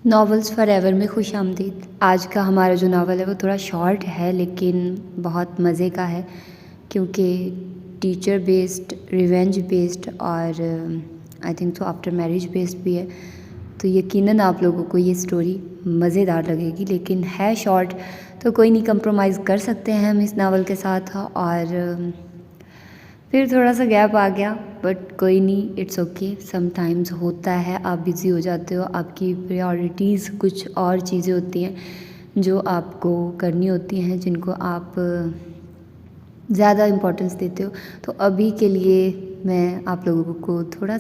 Novels for ever میں خوش آمدید۔ آج کا ہمارا جو ناول ہے وہ تھوڑا شارٹ ہے لیکن بہت مزے کا ہے، کیونکہ ٹیچر بیسڈ، ریونج بیسڈ اور آئی تھنک تو آفٹر میرج بیسڈ بھی ہے، تو یقیناً آپ لوگوں کو یہ سٹوری مزیدار لگے گی۔ لیکن ہے شارٹ تو کوئی نہیں، کمپرومائز کر سکتے ہیں ہم اس ناول کے ساتھ، اور پھر تھوڑا سا گیپ آ گیا بٹ کوئی نہیں، اٹس اوکے، سم ٹائمز ہوتا ہے، آپ بزی ہو جاتے ہو، آپ کی پریورٹیز کچھ اور چیزیں ہوتی ہیں جو آپ کو کرنی ہوتی ہیں، جن کو آپ زیادہ امپورٹنس دیتے ہو، تو ابھی کے لیے میں آپ لوگوں کو تھوڑا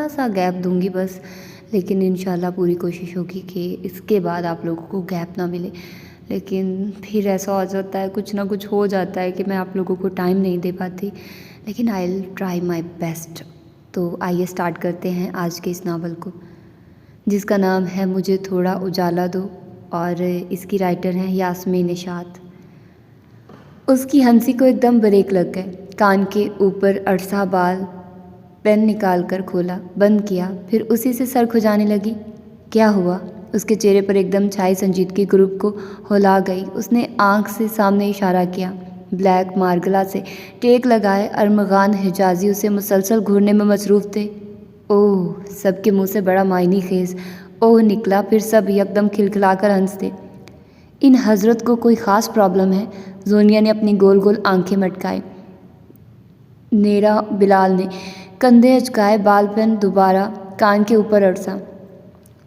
سا گیپ دوں گی بس، لیکن انشاءاللہ پوری کوشش ہوگی کہ اس کے بعد آپ لوگوں کو گیپ نہ ملے۔ لیکن پھر ایسا ہو جاتا ہے، کچھ نہ کچھ ہو جاتا ہے کہ میں آپ لوگوں کو ٹائم نہیں دے پاتی، لیکن آئی ول ٹرائی مائی بیسٹ۔ تو آئیے سٹارٹ کرتے ہیں آج کے اس ناول کو، جس کا نام ہے مجھے تھوڑا اجالا دو، اور اس کی رائٹر ہیں یاسمین اشاعت۔ اس کی ہنسی کو ایک دم بریک لگ گئے، کان کے اوپر اڑسا بال پین نکال کر کھولا، بند کیا، پھر اسی سے سر کھجانے لگی۔ کیا ہوا؟ اس کے چہرے پر ایک دم چھائی سنجیدگی گروپ کو ہلا گئی۔ اس نے آنکھ سے سامنے اشارہ کیا۔ بلیک مارگلا سے ٹیک لگائے ارمغان حجازی اسے مسلسل گھورنے میں مصروف تھے۔ اوہ! سب کے منہ سے بڑا معنی خیز اوہ نکلا، پھر سب یکدم کھلکھلا کر ہنس دے۔ ان حضرت کو کوئی خاص پرابلم ہے؟ زونیا نے اپنی گول گول آنکھیں مٹکائیں۔ نیرا بلال نے کندھے اچکائے، بال پین دوبارہ کان کے اوپر اڑسا۔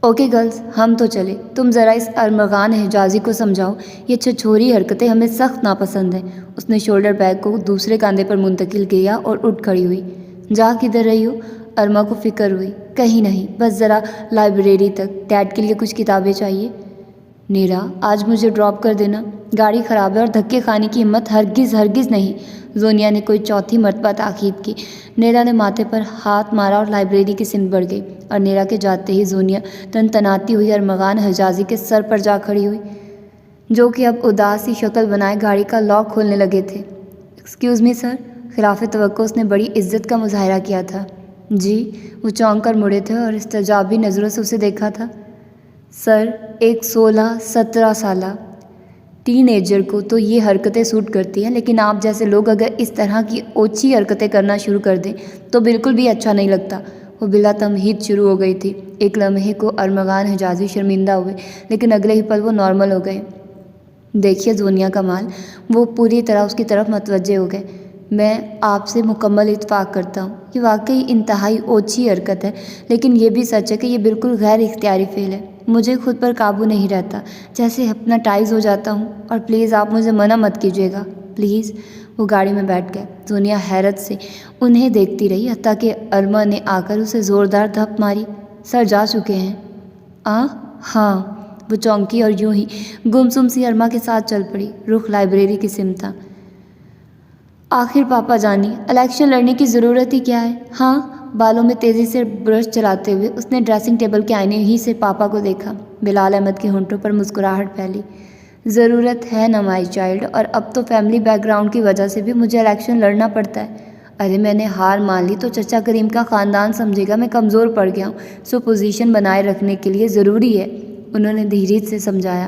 اوکے گرلز، ہم تو چلے، تم ذرا اس ارمغان حجازی کو سمجھاؤ، یہ چھچھوری حرکتیں ہمیں سخت ناپسند ہیں۔ اس نے شولڈر بیگ کو دوسرے کاندھے پر منتقل کیا اور اٹھ کھڑی ہوئی۔ جا کدھر رہی ہو؟ ارما کو فکر ہوئی۔ کہیں نہیں، بس ذرا لائبریری تک، ڈیڈ کے لیے کچھ کتابیں چاہیے۔ نیرا، آج مجھے ڈراپ کر دینا، گاڑی خراب ہے اور دھکے کھانے کی ہمت ہرگز نہیں۔ زونیا نے کوئی چوتھی مرتبہ تاکید کی۔ نیرا نے ماتھے پر ہاتھ مارا اور لائبریری کی سمت بڑھ گئی، اور نیرا کے جاتے ہی زونیا تنتناتی ہوئی ارمغان حجازی کے سر پر جا کھڑی ہوئی، جو کہ اب اداس سی شکل بنائے گاڑی کا لاک کھولنے لگے تھے۔ ایکسکیوز می سر، خلاف توقع اس نے بڑی عزت کا مظاہرہ کیا تھا۔ جی؟ وہ چونک کر مڑے تھے اور استعجابی نظروں سے اسے دیکھا تھا۔ سر، ایک 16-17 سالہ ٹین ایجر کو تو یہ حرکتیں سوٹ کرتی ہیں، لیکن آپ جیسے لوگ اگر اس طرح کی اوچھی حرکتیں کرنا شروع کر دیں تو بالکل بھی اچھا نہیں لگتا۔ وہ بلا تمہید شروع ہو گئی تھی۔ ایک لمحے کو ارمغان حجازی شرمندہ ہوئے، لیکن اگلے ہی پل وہ نارمل ہو گئے۔ دیکھیے زونیا کمال، وہ پوری طرح اس کی طرف متوجہ ہو گئے۔ میں آپ سے مکمل اتفاق کرتا ہوں، یہ واقعی انتہائی اوچھی حرکت ہے، لیکن یہ بھی سچ ہے کہ یہ بالکل غیر اختیاری فعل ہے۔ مجھے خود پر قابو نہیں رہتا، جیسے ہپناٹائز ہو جاتا ہوں، اور پلیز آپ مجھے منع مت کیجیے گا، پلیز۔ وہ گاڑی میں بیٹھ گئے۔ زونیا حیرت سے انہیں دیکھتی رہی، حتیٰ کہ ارما نے آ کر اسے زوردار دھپ ماری۔ سر جا چکے ہیں؟ ہاں۔ وہ چونکی اور یوں ہی گمسم سی ارما کے ساتھ چل پڑی، رخ لائبریری کی سمت تھا۔ آخر پاپا جانی، الیکشن لڑنے کی ضرورت ہی کیا ہے؟ ہاں۔ بالوں میں تیزی سے برش چلاتے ہوئے اس نے ڈریسنگ ٹیبل کے آئینے ہی سے پاپا کو دیکھا۔ بلال احمد کے ہونٹوں پر مسکراہٹ پھیلی۔ ضرورت ہے نا مائی چائلڈ، اور اب تو فیملی بیک گراؤنڈ کی وجہ سے بھی مجھے الیکشن لڑنا پڑتا ہے۔ ارے میں نے ہار مان لی تو چچا کریم کا خاندان سمجھے گا میں کمزور پڑ گیا ہوں، سو پوزیشن بنائے رکھنے کے لیے ضروری ہے، انہوں نے دھیرج سے سمجھایا۔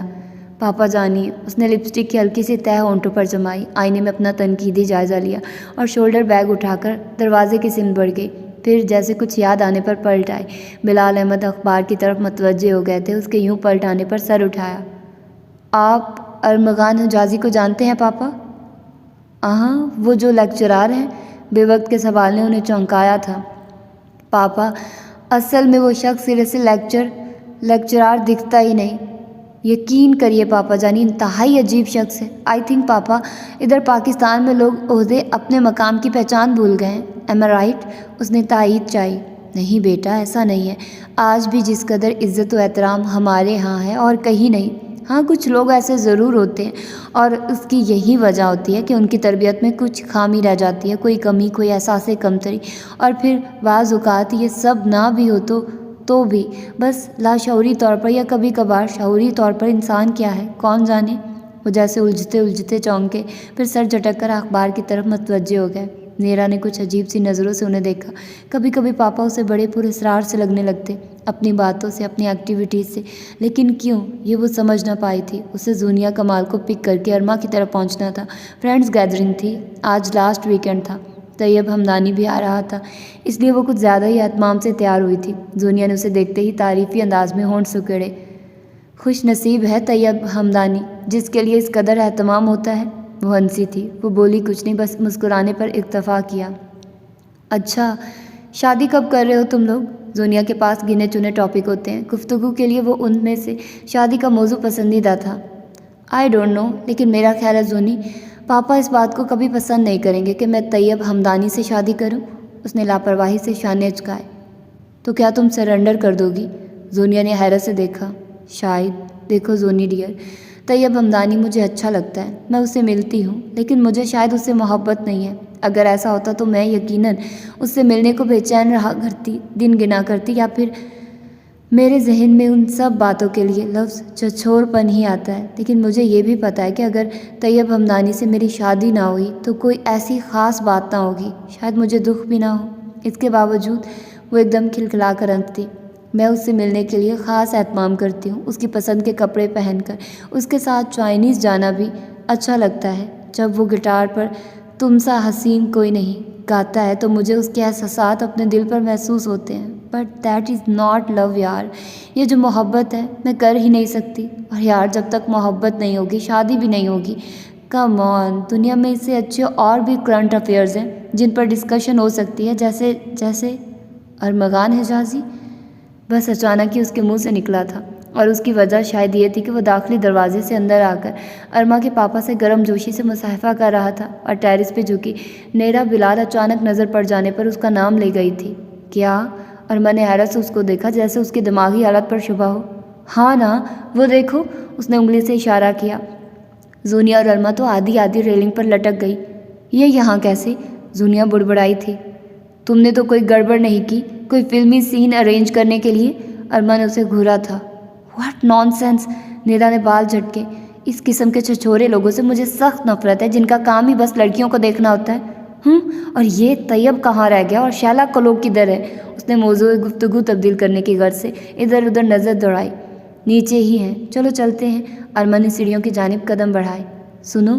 پاپا جانی، اس نے لپسٹک کی ہلکی سی تہہ ہونٹوں پر جمائی، آئینے میں اپنا تنقیدی جائزہ لیا اور شولڈر بیگ اٹھا کر دروازے کی سمت بڑھ گئی۔ پھر جیسے کچھ یاد آنے پر پلٹ آئی۔ بلال احمد اخبار کی طرف متوجہ ہو گئے تھے، اس کے یوں پلٹ آنے پر سر اٹھایا۔ آپ ارمغان حجازی کو جانتے ہیں پاپا؟ ہاں، وہ جو لیکچرار ہیں؟ بے وقت کے سوال نے انہیں چونکایا تھا۔ پاپا، اصل میں وہ شخص سرے سے لیکچرار دکھتا ہی نہیں۔ یقین کریے پاپا جانی، انتہائی عجیب شخص ہے۔ آئی تھنک پاپا، ادھر پاکستان میں لوگ عہدے اپنے مقام کی پہچان بھول گئے ہیں، ایم آئی رائٹ؟ اس نے تائید چاہی۔ نہیں بیٹا، ایسا نہیں ہے، آج بھی جس قدر عزت و احترام ہمارے ہاں ہے اور کہیں نہیں۔ ہاں، کچھ لوگ ایسے ضرور ہوتے ہیں، اور اس کی یہی وجہ ہوتی ہے کہ ان کی تربیت میں کچھ خامی رہ جاتی ہے، کوئی کمی، کوئی احساس کمتری، اور پھر بعض اوقات یہ سب نہ بھی ہو تو بھی بس لاشعوری طور پر یا کبھی کبھار شعوری طور پر انسان کیا ہے کون جانے۔ وہ جیسے الجھتے چونکے، پھر سر جھٹک کر اخبار کی طرف متوجہ ہو گئے۔ نیرا نے کچھ عجیب سی نظروں سے انہیں دیکھا۔ کبھی کبھی پاپا اسے بڑے پر اسرار سے لگنے لگتے، اپنی باتوں سے، اپنی ایکٹیویٹیز سے، لیکن کیوں یہ وہ سمجھ نہ پائی تھی۔ اسے زونیا کمال کو پک کر کے ارما کی طرف پہنچنا تھا۔ فرینڈز گیدرنگ تھی، آج لاسٹ ویکینڈ تھا، طیب ہمدانی بھی آ رہا تھا، اس لیے وہ کچھ زیادہ ہی اہتمام سے تیار ہوئی تھی۔ زونیا نے اسے دیکھتے ہی تعریفی انداز میں ہونٹ سکیڑے۔ خوش نصیب ہے طیب ہمدانی جس کے لیے اس قدر اہتمام ہوتا ہے۔ وہ ہنسی تھی، وہ بولی کچھ نہیں، بس مسکرانے پر اکتفا کیا۔ اچھا، شادی کب کر رہے ہو تم لوگ؟ زونیا کے پاس گنے چنے ٹاپک ہوتے ہیں، گفتگو کے لیے وہ ان میں سے شادی کا موضوع پسندیدہ تھا۔ آئی ڈونٹ نو، لیکن میرا خیال ہے زونی، پاپا اس بات کو کبھی پسند نہیں کریں گے کہ میں طیب ہمدانی سے شادی کروں۔ اس نے لاپرواہی سے شانے اچکائے۔ تو کیا تم سرنڈر کر دو گی؟ زونیا نے حیرت سے دیکھا۔ شاید۔ دیکھو زونی ڈیئر، طیب ہمدانی مجھے اچھا لگتا ہے، میں اسے ملتی ہوں، لیکن مجھے شاید اس سے محبت نہیں ہے۔ اگر ایسا ہوتا تو میں یقیناً اس سے ملنے کو بے چین رہا کرتی، دن گنا کرتی، یا پھر میرے ذہن میں ان سب باتوں کے لیے لفظ چھچھور پن ہی آتا ہے۔ لیکن مجھے یہ بھی پتہ ہے کہ اگر طیب ہمدانی سے میری شادی نہ ہوئی تو کوئی ایسی خاص بات نہ ہوگی، شاید مجھے دکھ بھی نہ ہو۔ اس کے باوجود وہ ایک دم کھلکھلا کر ہنسی۔ میں اس سے ملنے کے لیے خاص اہتمام کرتی ہوں، اس کی پسند کے کپڑے پہن کر اس کے ساتھ چائنیز جانا بھی اچھا لگتا ہے۔ جب وہ گٹار پر تم سا حسین کوئی نہیں گاتا ہے تو مجھے اس کے احساسات اپنے دل پر محسوس ہوتے ہیں۔ But that is not love یار، یہ جو محبت ہے میں کر ہی نہیں سکتی۔ اور یار جب تک محبت نہیں ہوگی شادی بھی نہیں ہوگی۔ کم آن، دنیا میں اس سے اچھے اور بھی کرنٹ افیئرز ہیں جن پر ڈسکشن ہو سکتی ہے، جیسے ارمغان حجازی۔ بس اچانک ہی اس کے منہ سے نکلا تھا، اور اس کی وجہ شاید یہ تھی کہ وہ داخلی دروازے سے اندر آ کر ارما کے پاپا سے گرم جوشی سے مصافحہ کر رہا تھا، اور ٹیرس پہ جھکی نیرا بلال اچانک نظر پڑ جانے پر اس کا نام لے گئی تھی۔ کیا؟ ارما نے حیرت سے اس کو دیکھا، جیسے اس کی دماغی حالت پر شبہ ہو۔ ہاں نا، وہ دیکھو، اس نے انگلی سے اشارہ کیا۔ زونیا اور ارما تو آدھی ریلنگ پر لٹک گئی۔ یہ یہاں کیسے؟ زونیا بڑبڑائی تھی۔ تم نے تو کوئی گڑبڑ نہیں کی، کوئی فلمی سین ارینج کرنے کے لیے؟ ارما نے اسے گھورا تھا۔ What naan sense! نیرا نے بال جھٹکے۔ اس قسم کے چھچورے لوگوں سے مجھے سخت نفرت ہے، جن کا کام ہی بس لڑکیوں کو دیکھنا ہوتا ہے۔ اور یہ طیب کہاں رہ گیا، اور شیلا کلوگ کدھر ہے؟ اس نے موضوع گفتگو تبدیل کرنے کی غرض سے ادھر ادھر نظر دوڑائی۔ نیچے ہی ہیں، چلو چلتے ہیں۔ ارما نے سیڑھیوں کی جانب قدم بڑھائے۔ سنو،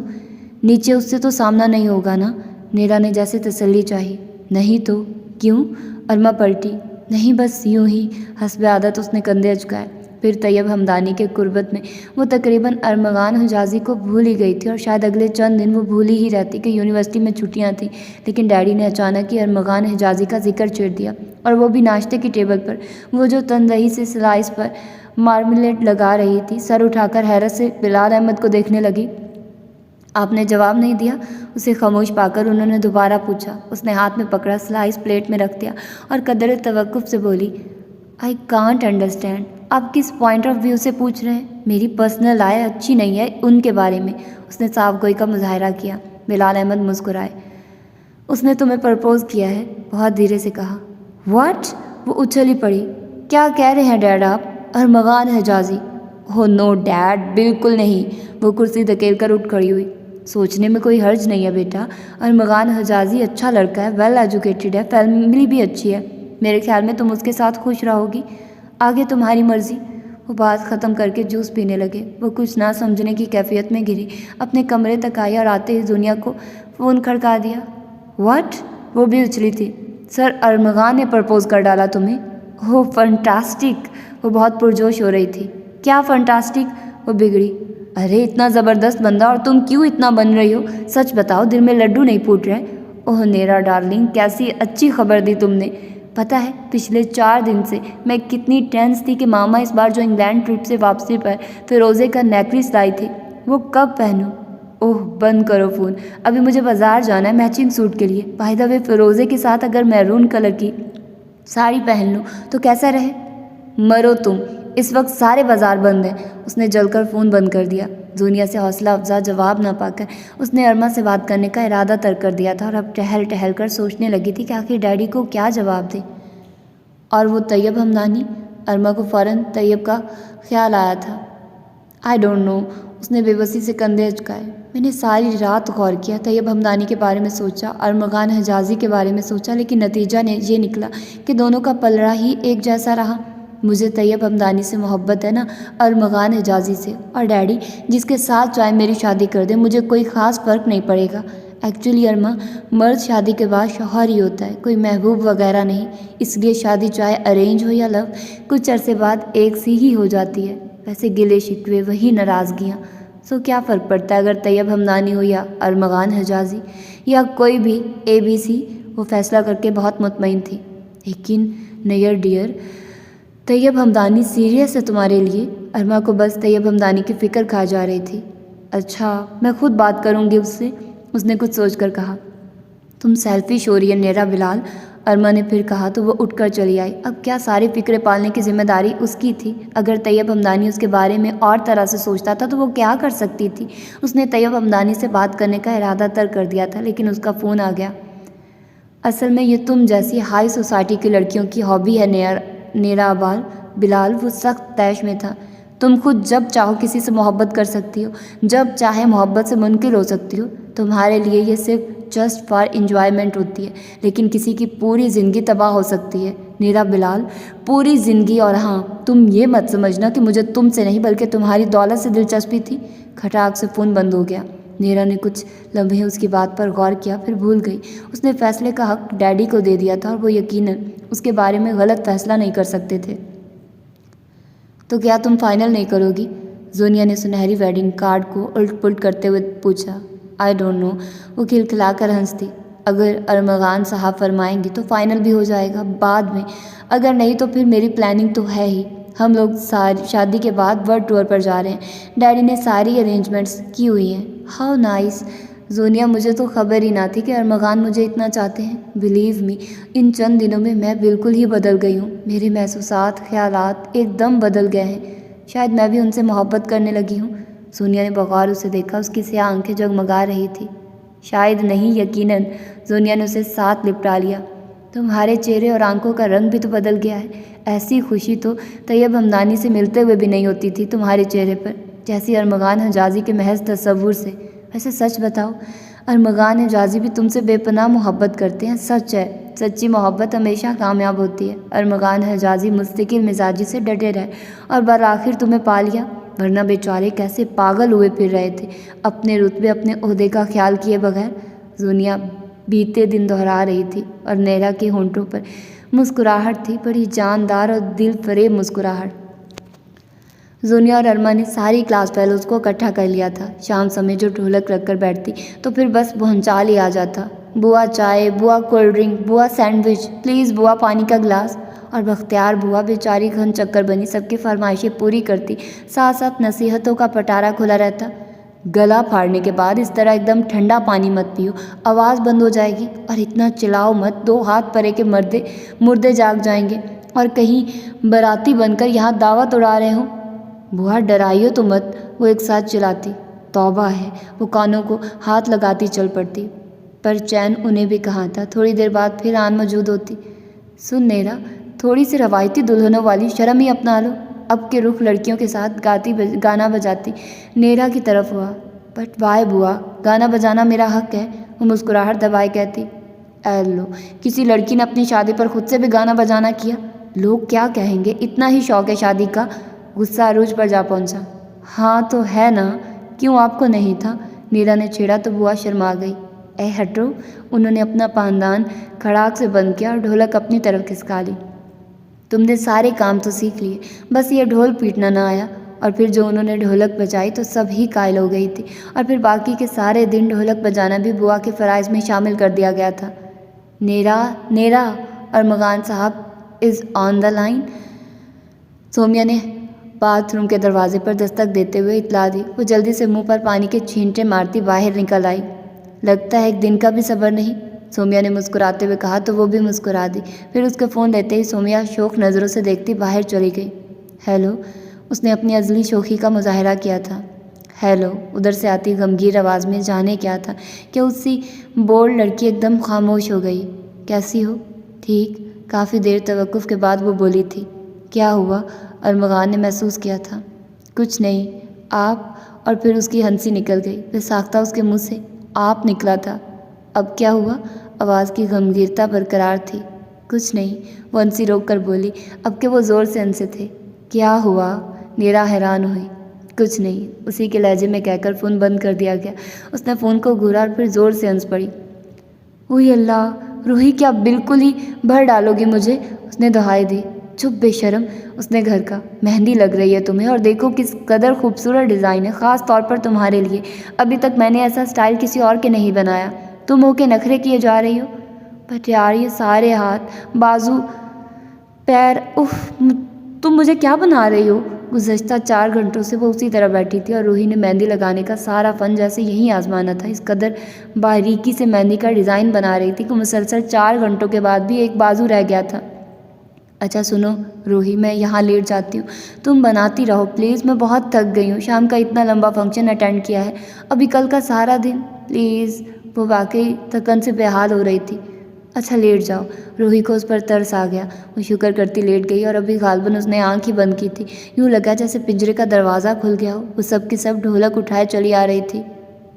نیچے اس سے تو سامنا نہیں ہوگا نا؟ نیرا نے جیسے تسلی چاہی۔ نہیں تو کیوں؟ ارما پلٹی۔ نہیں، بس یوں ہی۔ حسب عادت اس نے کندھے اچکائے۔ پھر طیب ہمدانی کے قربت میں وہ تقریباً ارمغان حجازی کو بھول ہی گئی تھی، اور شاید اگلے چند دن وہ بھول ہی رہتی کہ یونیورسٹی میں چھٹیاں تھیں۔ لیکن ڈیڈی نے اچانک ہی ارمغان حجازی کا ذکر چھیڑ دیا، اور وہ بھی ناشتے کی ٹیبل پر، وہ جو تندہی سے سلائس پر مارملیٹ لگا رہی تھی۔ سر اٹھا کر حیرت سے بلال احمد کو دیکھنے لگی۔ آپ نے جواب نہیں دیا؟ اسے خاموش پا کر انہوں نے دوبارہ پوچھا۔ اس نے ہاتھ میں پکڑا سلائس پلیٹ میں رکھ دیا اور قدر توقف سے بولی، آئی کانٹ انڈرسٹینڈ، آپ کس پوائنٹ آف ویو سے پوچھ رہے ہیں؟ میری پرسنل رائے اچھی نہیں ہے ان کے بارے میں۔ اس نے صاف گوئی کا مظاہرہ کیا۔ بلال احمد مسکرائے۔ اس نے تمہیں پرپوز کیا ہے؟ بہت دھیرے سے کہا۔ واٹ؟ وہ اچھل ہی پڑی۔ کیا کہہ رہے ہیں ڈیڈ آپ؟ ارمغان حجازی۔ ہو نو ڈیڈ، بالکل نہیں۔ وہ کرسی دھکیل کر اٹھ کھڑی ہوئی۔ سوچنے میں کوئی حرج نہیں ہے بیٹا، ارمغان حجازی اچھا لڑکا ہے، ویل ایجوکیٹڈ ہے، فیملی بھی اچھی ہے، میرے خیال میں تم اس کے ساتھ خوش رہو گی، آگے تمہاری مرضی۔ وہ بات ختم کر کے جوس پینے لگے۔ وہ کچھ نہ سمجھنے کی کیفیت میں گری، اپنے کمرے تک آئی اور آتے ہی دنیا کو فون کھڑکا دیا۔ واٹ؟ وہ بھی اچھلی تھی۔ سر ارمغان نے پرپوز کر ڈالا تمہیں؟ اوہ فنٹاسٹک! وہ بہت پرجوش ہو رہی تھی۔ کیا فنٹاسٹک؟ وہ بگڑی۔ ارے اتنا زبردست بندہ اور تم کیوں اتنا بن رہی ہو؟ سچ بتاؤ، دل میں لڈو نہیں پھوٹ رہے؟ اوہ نیرا ڈارلنگ، کیسی اچھی خبر دی تم نے۔ پتہ ہے پچھلے 4 دن سے میں کتنی ٹینس تھی کہ ماما اس بار جو انگلینڈ ٹرپ سے واپسی پر فیروزے کا نیکلیس لائی تھی، وہ کب پہنوں؟ اوہ بند کرو فون، ابھی مجھے بازار جانا ہے میچنگ سوٹ کے لیے۔ بائی دا وے، فیروزے کے ساتھ اگر میرون کلر کی ساڑی پہن لوں تو کیسا رہے؟ مرو تم، اس وقت سارے بازار بند ہیں۔ اس نے جل کر فون بند کر دیا۔ دنیا سے حوصلہ افزا جواب نہ پا کر اس نے ارما سے بات کرنے کا ارادہ ترک کر دیا تھا، اور اب ٹہل ٹہل کر سوچنے لگی تھی کہ آخر ڈیڈی کو کیا جواب دے۔ اور وہ طیب ہمدانی؟ ارما کو فوراً طیب کا خیال آیا تھا۔ آئی ڈونٹ نو، اس نے بے بسی سے کندھے اچکائے۔ میں نے ساری رات غور کیا، طیب ہمدانی کے بارے میں سوچا، ارمغان حجازی کے بارے میں سوچا، لیکن نتیجہ یہ نکلا کہ دونوں کا پلڑا ہی ایک جیسا رہا۔ مجھے طیب ہمدانی سے محبت ہے نا، ارمغان حجازی سے، اور ڈیڈی جس کے ساتھ چاہے میری شادی کر دے، مجھے کوئی خاص فرق نہیں پڑے گا۔ ایکچولی ارما، مرد شادی کے بعد شوہر ہی ہوتا ہے، کوئی محبوب وغیرہ نہیں، اس لیے شادی چاہے ارینج ہو یا لو، کچھ عرصے بعد ایک سی ہی ہو جاتی ہے۔ ویسے گلے شکوے، وہی ناراضگیاں، سو کیا فرق پڑتا ہے اگر طیب ہمدانی ہو یا ارمغان حجازی یا کوئی بھی ABC؟ وہ فیصلہ کر کے بہت مطمئن تھی۔ لیکن نیئر ڈیئر، طیب ہمدانی سیریس ہے تمہارے لیے؟ ارما کو بس طیب ہمدانی کی فکر کھا جا رہی تھی۔ اچھا، میں خود بات کروں گی اس سے، اس نے کچھ سوچ کر کہا۔ تم سیلفش ہو رہی ہے نیرا بلال، ارما نے پھر کہا تو وہ اٹھ کر چلی آئی۔ اب کیا ساری فکریں پالنے کی ذمہ داری اس کی تھی؟ اگر طیب ہمدانی اس کے بارے میں اور طرح سے سوچتا تھا تو وہ کیا کر سکتی تھی؟ اس نے طیب ہمدانی سے بات کرنے کا ارادہ ترک کر دیا تھا، لیکن اس کا فون آ گیا۔ اصل میں یہ تم جیسی ہائی سوسائٹی کی لڑکیوں کی ہابی ہے نیرا بلال، وہ سخت طیش میں تھا۔ تم خود جب چاہو کسی سے محبت کر سکتی ہو، جب چاہے محبت سے منکر ہو سکتی ہو، تمہارے لیے یہ صرف جسٹ فار انجوائمنٹ ہوتی ہے، لیکن کسی کی پوری زندگی تباہ ہو سکتی ہے نیرا بلال، پوری زندگی۔ اور ہاں، تم یہ مت سمجھنا کہ مجھے تم سے نہیں بلکہ تمہاری دولت سے دلچسپی تھی۔ کھٹاک سے فون بند ہو گیا۔ نیرا نے کچھ لمحے اس کی بات پر غور کیا، پھر بھول گئی۔ اس نے فیصلے کا حق ڈیڈی کو دے دیا تھا اور وہ یقیناً اس کے بارے میں غلط فیصلہ نہیں کر سکتے تھے۔ تو کیا تم فائنل نہیں کرو گی؟ زونیا نے سنہری ویڈنگ کارڈ کو الٹ پلٹ کرتے ہوئے پوچھا۔ آئی ڈونٹ نو، وہ کھلکھلا کر ہنس دی۔ اگر ارمغان صاحب فرمائیں گے تو فائنل بھی ہو جائے گا بعد میں، اگر نہیں تو پھر میری پلاننگ تو ہے ہی۔ ہم لوگ شادی کے بعد ورلڈ ٹور پر جا رہے ہیں، ڈیڈی نے ساری ارینجمنٹس کی ہوئی ہیں۔ How nice! زونیا، مجھے تو خبر ہی نہ تھی کہ ارمغان مجھے اتنا چاہتے ہیں۔ بلیو می، ان چند دنوں میں بالکل ہی بدل گئی ہوں، میرے محسوسات، خیالات ایک دم بدل گئے ہیں، شاید میں بھی ان سے محبت کرنے لگی ہوں۔ زونیا نے بغور اسے دیکھا، اس کی سیاہ آنکھیں جگمگا رہی تھی۔ شاید نہیں، یقیناً، زونیا نے اسے ساتھ لپٹا لیا۔ تمہارے چہرے اور آنکھوں کا رنگ بھی تو بدل گیا ہے، ایسی خوشی تو طیب ہمدانی سے ملتے ہوئے بھی نہیں ہوتی تھی تمہارے چہرے پر، جیسی ارمغان حجازی کے محض تصور سے۔ ویسے سچ بتاؤ، ارمغان حجازی بھی تم سے بے پناہ محبت کرتے ہیں؟ سچ ہے، سچی محبت ہمیشہ کامیاب ہوتی ہے۔ ارمغان حجازی مستقل مزاجی سے ڈٹے رہے اور بالآخر تمہیں پا لیا، ورنہ بیچارے کیسے پاگل ہوئے پھر رہے تھے اپنے رتبے، اپنے عہدے کا خیال کیے بغیر۔ زونیا بیتے دن دہرا رہی تھی اور نیرا کے ہونٹوں پر مسکراہٹ تھی، بڑی جاندار اور دل فریب مسکراہٹ۔ زونیا اور ارما نے ساری کلاس فیلوز کو اکٹھا کر لیا تھا۔ شام سمے جو ڈھولک رکھ کر بیٹھتی تو پھر بس بھونچال ہی آ جاتا۔ بوا چائے، بوا کولڈ ڈرنک، بوا سینڈوچ، پلیز بوا پانی کا گلاس۔ اور بختیار بوا بیچاری گھن چکر بنی سب کی فرمائشیں پوری کرتی، ساتھ ساتھ نصیحتوں کا پٹارا کھلا رہتا۔ گلا پھاڑنے کے بعد اس طرح ایک دم ٹھنڈا پانی مت پیو، آواز بند ہو جائے گی، اور اتنا چلاؤ مت، 2 ہاتھ پرے کے مردے جاگ جائیں گے اور کہیں باراتی بن کر یہاں دعوت اڑا رہے ہوں۔ بوا ڈرائیو تو مت، وہ ایک ساتھ چلاتی۔ توبہ ہے، وہ کانوں کو ہاتھ لگاتی چل پڑتی۔ پر چین انہیں بھی کہاں تھا، تھوڑی دیر بعد پھر آن موجود ہوتی۔ سن نیرا، تھوڑی سی روایتی دلہنوں والی شرم ہی اپنا لو۔ اب کے رخ لڑکیوں کے ساتھ گانا بجاتی نیرا کی طرف ہوا۔ بٹ وائے بوا، گانا بجانا میرا حق ہے، وہ مسکراہٹ دبائے کہتی۔ اے لو، کسی لڑکی نے اپنی شادی پر خود سے بھی گانا بجانا کیا؟ لوگ کیا کہیں گے، اتنا ہی شوق ہے شادی کا؟ غصہ عروج پر جا پہنچا۔ ہاں تو ہے نا، کیوں آپ کو نہیں تھا؟ نیرا نے چھیڑا تو بوا شرما گئی۔ اے ہٹو، انہوں نے اپنا پاندان کھڑاک سے بند کیا اور ڈھولک اپنی طرف کھسکا لی۔ تم نے سارے کام تو سیکھ لیے، بس یہ ڈھول پیٹنا نہ آیا۔ اور پھر جو انہوں نے ڈھولک بجائی تو سب ہی قائل ہو گئی تھی، اور پھر باقی کے سارے دن ڈھولک بجانا بھی بوا کے فرائض میں شامل کر دیا گیا تھا۔ نیرا، ارمغان صاحب از آن دا لائن، سومیا نے باتھ روم کے دروازے پر دستک دیتے ہوئے اطلاع دی۔ وہ جلدی سے منہ پر پانی کے چھینٹے مارتی باہر نکل آئی۔ لگتا ہے ایک دن کا بھی صبر نہیں، سومیا نے مسکراتے ہوئے کہا تو وہ بھی مسکرا دی۔ پھر اس کے فون لیتے ہی سومیا شوق نظروں سے دیکھتی باہر چلی گئی۔ ہیلو، اس نے اپنی ازلی شوخی کا مظاہرہ کیا تھا۔ ہیلو، ادھر سے آتی گمگیر آواز میں جانے کیا تھا کہ اس سی بولڈ لڑکی ایک دم خاموش ہو گئی۔ کیسی ہو؟ ٹھیک، کافی دیر توقف کے بعد وہ بولی تھی۔ کیا ہوا؟ ارمغان نے محسوس کیا تھا۔ کچھ نہیں، آپ، اور پھر اس کی ہنسی نکل گئی، پھر ساختہ اس کے منہ سے آپ نکلا تھا۔ اب کیا ہوا؟ آواز کی گمگیرتا برقرار تھی۔ کچھ نہیں، وہ ہنسی روک کر بولی، اب کہ وہ زور سے ہنسے تھے۔ کیا ہوا؟ نیرا حیران ہوئی۔ کچھ نہیں، اسی کے لہجے میں کہہ کر فون بند کر دیا گیا۔ اس نے فون کو گھورا اور پھر زور سے ہنس پڑی۔ اوہ اللہ، روحی کیا بالکل ہی بھر ڈالو گی مجھے؟ اس نے دہائی دی۔ چپ بے شرم، اس نے گھر کا، مہندی لگ رہی ہے تمہیں، اور دیکھو کس قدر خوبصورت ڈیزائن ہے، خاص طور پر تمہارے لیے۔ ابھی تک میں نے ایسا سٹائل کسی اور کے نہیں بنایا۔ تم ہو کے نخرے کیے جا رہی ہو؟ بٹ یار یہ سارے ہاتھ، بازو، پیر، تم مجھے کیا بنا رہی ہو؟ گزشتہ 4 گھنٹوں سے وہ اسی طرح بیٹھی تھی اور روحی نے مہندی لگانے کا سارا فن جیسے یہی آزمانا تھا۔ اس قدر باریکی سے مہندی کا ڈیزائن بنا رہی تھی کہ مسلسل 4 گھنٹوں کے بعد بھی ایک بازو رہ گیا تھا۔ اچھا سنو روحی، میں یہاں لیٹ جاتی ہوں، تم بناتی رہو پلیز، میں بہت تھک گئی ہوں، شام کا اتنا لمبا فنکشن اٹینڈ کیا ہے، ابھی کل کا سارا دن، پلیز۔ وہ واقعی تھکن سے بے حال ہو رہی تھی۔ اچھا لیٹ جاؤ۔ روحی کو اس پر ترس آ گیا، وہ شکر کرتی لیٹ گئی اور ابھی غالباً اس نے آنکھ ہی بند کی تھی، یوں لگا جیسے پنجرے کا دروازہ کھل گیا ہو۔ وہ سب کی سب ڈھولک اٹھائے چلی آ رہی تھی۔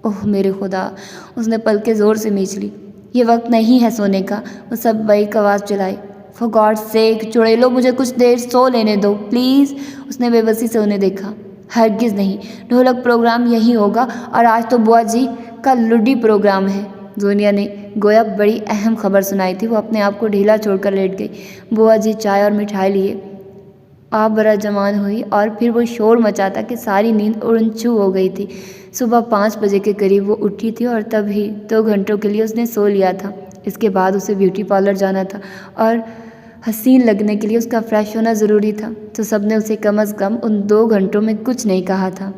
اوہ میرے خدا، اس نے پلکیں زور سے میچ لی۔ یہ وقت نہیں ہے سونے کا، وہ سب بیک آواز چلائی۔ فار گاڈ سیک، چڑیلو مجھے کچھ دیر سو لینے دو پلیز۔ اس نے بے بسی سے انہیں دیکھا۔ ہرگز نہیں، ڈھولک پروگرام یہی ہوگا، اور آج تو بوا جی کا لڈی پروگرام ہے۔ زونیا نے گویا بڑی اہم خبر سنائی تھی۔ وہ اپنے آپ کو ڈھیلا چھوڑ کر لیٹ گئی۔ بوا جی چائے اور مٹھائی لیے آپ برا جمان ہوئی، اور پھر وہ شور مچاتا کہ ساری نیند اڑن چھو ہو گئی تھی۔ صبح 5 بجے کے قریب وہ اٹھی تھی اور تب ہی 2 گھنٹوں کے لیے اس نے سو لیا تھا۔ اس کے بعد اسے بیوٹی پارلر جانا تھا اور حسین لگنے کے لیے اس کا فریش ہونا ضروری تھا، تو سب نے اسے کم از کم ان 2 گھنٹوں میں کچھ نہیں کہا تھا۔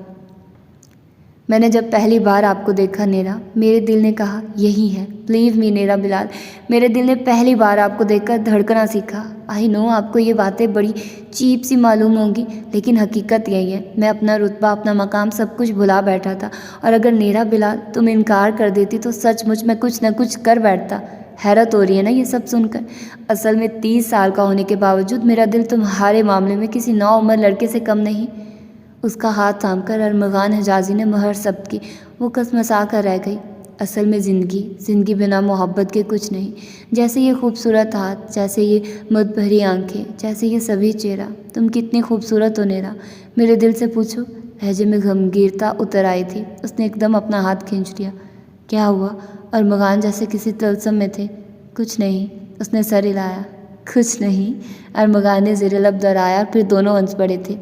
میں نے جب پہلی بار آپ کو دیکھا نیرا، میرے دل نے کہا یہی ہے، بلیو می نیرا بلال، میرے دل نے پہلی بار آپ کو دیکھ کر دھڑکنا سیکھا۔ آئی نو آپ کو یہ باتیں بڑی چیپ سی معلوم ہوں گی، لیکن حقیقت یہی ہے، میں اپنا رتبہ، اپنا مقام سب کچھ بھلا بیٹھا تھا، اور اگر نیرا بلال تم انکار کر دیتی تو سچ مچ میں کچھ نہ کچھ کر بیٹھتا۔ حیرت ہو رہی ہے نا یہ سب سن کر؟ اصل میں 30 سال کا ہونے کے باوجود میرا دل تمہارے معاملے میں کسی نوعمر لڑکے سے کم نہیں۔ اس کا ہاتھ تھام کر ارمغان حجازی نے مہر ثبت کی۔ وہ کسمسا کر رہ گئی۔ اصل میں زندگی بنا محبت کے کچھ نہیں، جیسے یہ خوبصورت ہاتھ، جیسے یہ مد بھری آنکھیں، جیسے یہ سبھی چہرہ۔ تم کتنی خوبصورت ہو نیرا، میرے دل سے پوچھو۔ لہجے میں غمگیرتا اتر آئی تھی۔ اس نے ایک دم اپنا ہاتھ کھینچ لیا۔ کیا ہوا؟ ارمغان جیسے کسی طلسم میں تھے۔ کچھ نہیں، اس نے سر ہلایا۔ کچھ نہیں، ارمغان نے زیر لب دہرایا، اور پھر دونوں ہنس پڑے تھے۔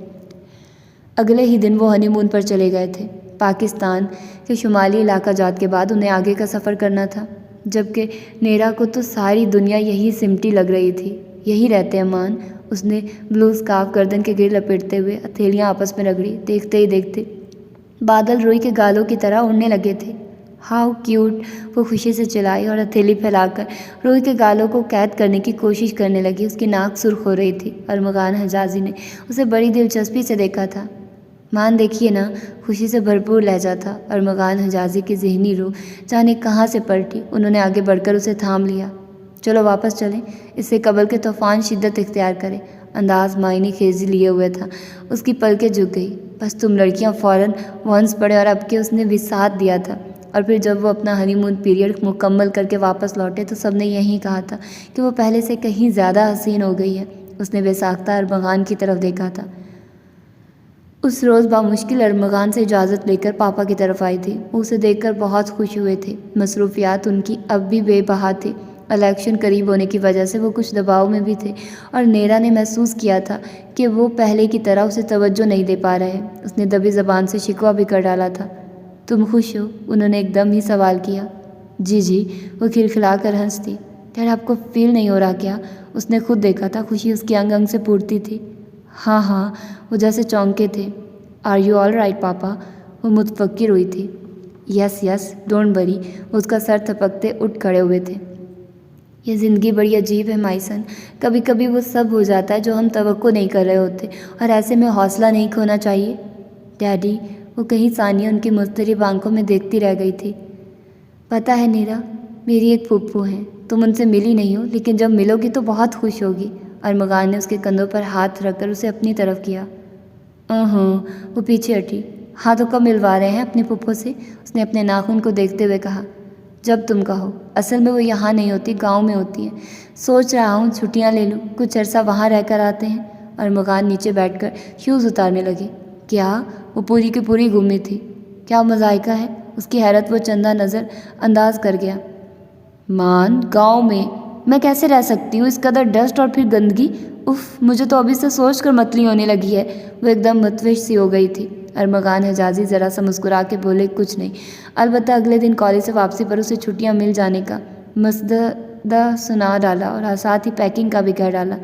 اگلے ہی دن وہ ہنی مون پر چلے گئے تھے۔ پاکستان کے شمالی علاقہ جات کے بعد انہیں آگے کا سفر کرنا تھا، جبکہ نیرا کو تو ساری دنیا یہی سمٹی لگ رہی تھی۔ یہی رہتے امان، اس نے بلو اسکارف گردن کے گر لپیٹتے ہوئے ہتھیلیاں آپس میں رگڑی۔ دیکھتے ہی دیکھتے بادل روئی کے گالوں کی طرح اڑنے لگے تھے۔ ہاؤ کیوٹ، وہ خوشی سے چلائی اور ہتھیلی پھیلا کر روئی کے گالوں کو قید کرنے کی کوشش کرنے لگی۔ اس کی ناک سرخ ہو رہی تھی۔ ارمغان حجازی نے اسے بڑی دلچسپی سے دیکھا تھا۔ مان دیکھیے نا، خوشی سے بھرپور لہجہ تھا۔ ارمغان حجازی کی ذہنی روح جانے کہاں سے پلٹی۔ انہوں نے آگے بڑھ کر اسے تھام لیا۔ چلو واپس چلیں، اس سے قبل کے طوفان شدت اختیار کرے۔ انداز معنی خیزی لیے ہوئے تھا۔ اس کی پلکیں جھک گئی۔ بس تم لڑکیاں فوراً وہ ہنس پڑے، اور اب کہ اس نے بھی ساتھ دیا تھا۔ اور پھر جب وہ اپنا ہنی مون پیریڈ مکمل کر کے واپس لوٹے تو سب نے یہی کہا تھا کہ وہ پہلے سے کہیں زیادہ حسین ہو گئی ہے۔ اس نے بے ساختہ ارمغان کی طرف دیکھا تھا۔ اس روز بامشکل ارمغان سے اجازت لے کر پاپا کی طرف آئی تھی۔ وہ اسے دیکھ کر بہت خوش ہوئے تھے۔ مصروفیات ان کی اب بھی بے بہا تھے۔ الیکشن قریب ہونے کی وجہ سے وہ کچھ دباؤ میں بھی تھے، اور نیرا نے محسوس کیا تھا کہ وہ پہلے کی طرح اسے توجہ نہیں دے پا رہے۔ اس نے دبی زبان سے شکوہ بھی کر ڈالا تھا۔ تم خوش ہو؟ انہوں نے ایک دم ہی سوال کیا۔ جی، وہ کھلکھلا کر ہنس دی۔ ڈیڈ آپ کو فیل نہیں ہو رہا کیا؟ اس نے خود دیکھا تھا، خوشی اس کی انگ انگ سے پھوٹتی تھی۔ ہاں، وہ جیسے چونکے تھے۔ آر یو آل رائٹ پاپا؟ وہ متفکر ہوئی تھی۔ یس، ڈونٹ وری، وہ اس کا سر تھپکتے اٹھ کھڑے ہوئے تھے۔ یہ زندگی بڑی عجیب ہے مائسن، کبھی کبھی وہ سب ہو جاتا ہے جو ہم توقع نہیں کر رہے ہوتے، اور ایسے میں حوصلہ نہیں کھونا چاہیے۔ ڈیڈی، وہ کہیں ثانیہ ان کی مضطرب آنکھوں میں دیکھتی رہ گئی تھی۔ پتہ ہے نیرا، میری ایک پھپھو ہیں، تم ان سے ملی نہیں ہو، لیکن جب ملو گی تو بہت خوش ہوگی۔ ارمغان نے اس کے کندھوں پر ہاتھ رکھ کر اسے اپنی طرف کیا۔ وہ پیچھے ہٹی۔ ہاں تو کب ملوا رہے ہیں اپنی پھپھو سے؟ اس نے اپنے ناخن کو دیکھتے ہوئے کہا۔ جب تم کہو. اصل میں وہ یہاں نہیں ہوتی، گاؤں میں ہوتی ہیں. سوچ رہا ہوں چھٹیاں لے لوں، کچھ عرصہ وہاں رہ کر آتے ہیں. ارمغان نیچے بیٹھ کر شوز اتارنے لگے. کیا؟ وہ پوری کی پوری گمی تھی. کیا مذائقہ ہے؟ اس کی حیرت وہ چندہ نظر انداز کر گیا. مان، گاؤں میں کیسے رہ سکتی ہوں؟ اس قدر ڈسٹ اور پھر گندگی. اف، مجھے تو ابھی سے سوچ کر متلی ہونے لگی ہے. وہ ایک دم متوش سی ہو گئی تھی. ارمغان حجازی ذرا سا مسکرا کے بولے، کچھ نہیں. البتہ اگلے دن کالج سے واپسی پر اسے چھٹیاں مل جانے کا مسودہ سنا ڈالا اور ساتھ ہی پیکنگ کا بھی کہہ ڈالا.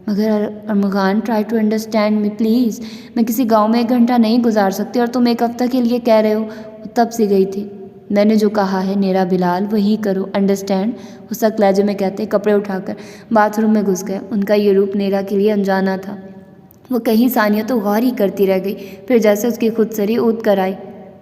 مگر Armaghan, try to understand me please. میں کسی گاؤں میں 1 گھنٹہ نہیں گزار سکتی اور تم 1 ہفتہ کے لیے کہہ رہے ہو. وہ تب سی گئی تھی. میں نے جو کہا ہے نیرا بلال وہی کرو، انڈرسٹینڈ. وہ سخت لہجے میں کہتے کپڑے اٹھا کر باتھ روم میں گھس گئے. ان کا یہ روپ نیرا کے لیے انجانا تھا. وہ کہیں ثانیہ تو غور ہی کرتی رہ گئی، پھر جیسے اس کی خود سری اود کر آئی.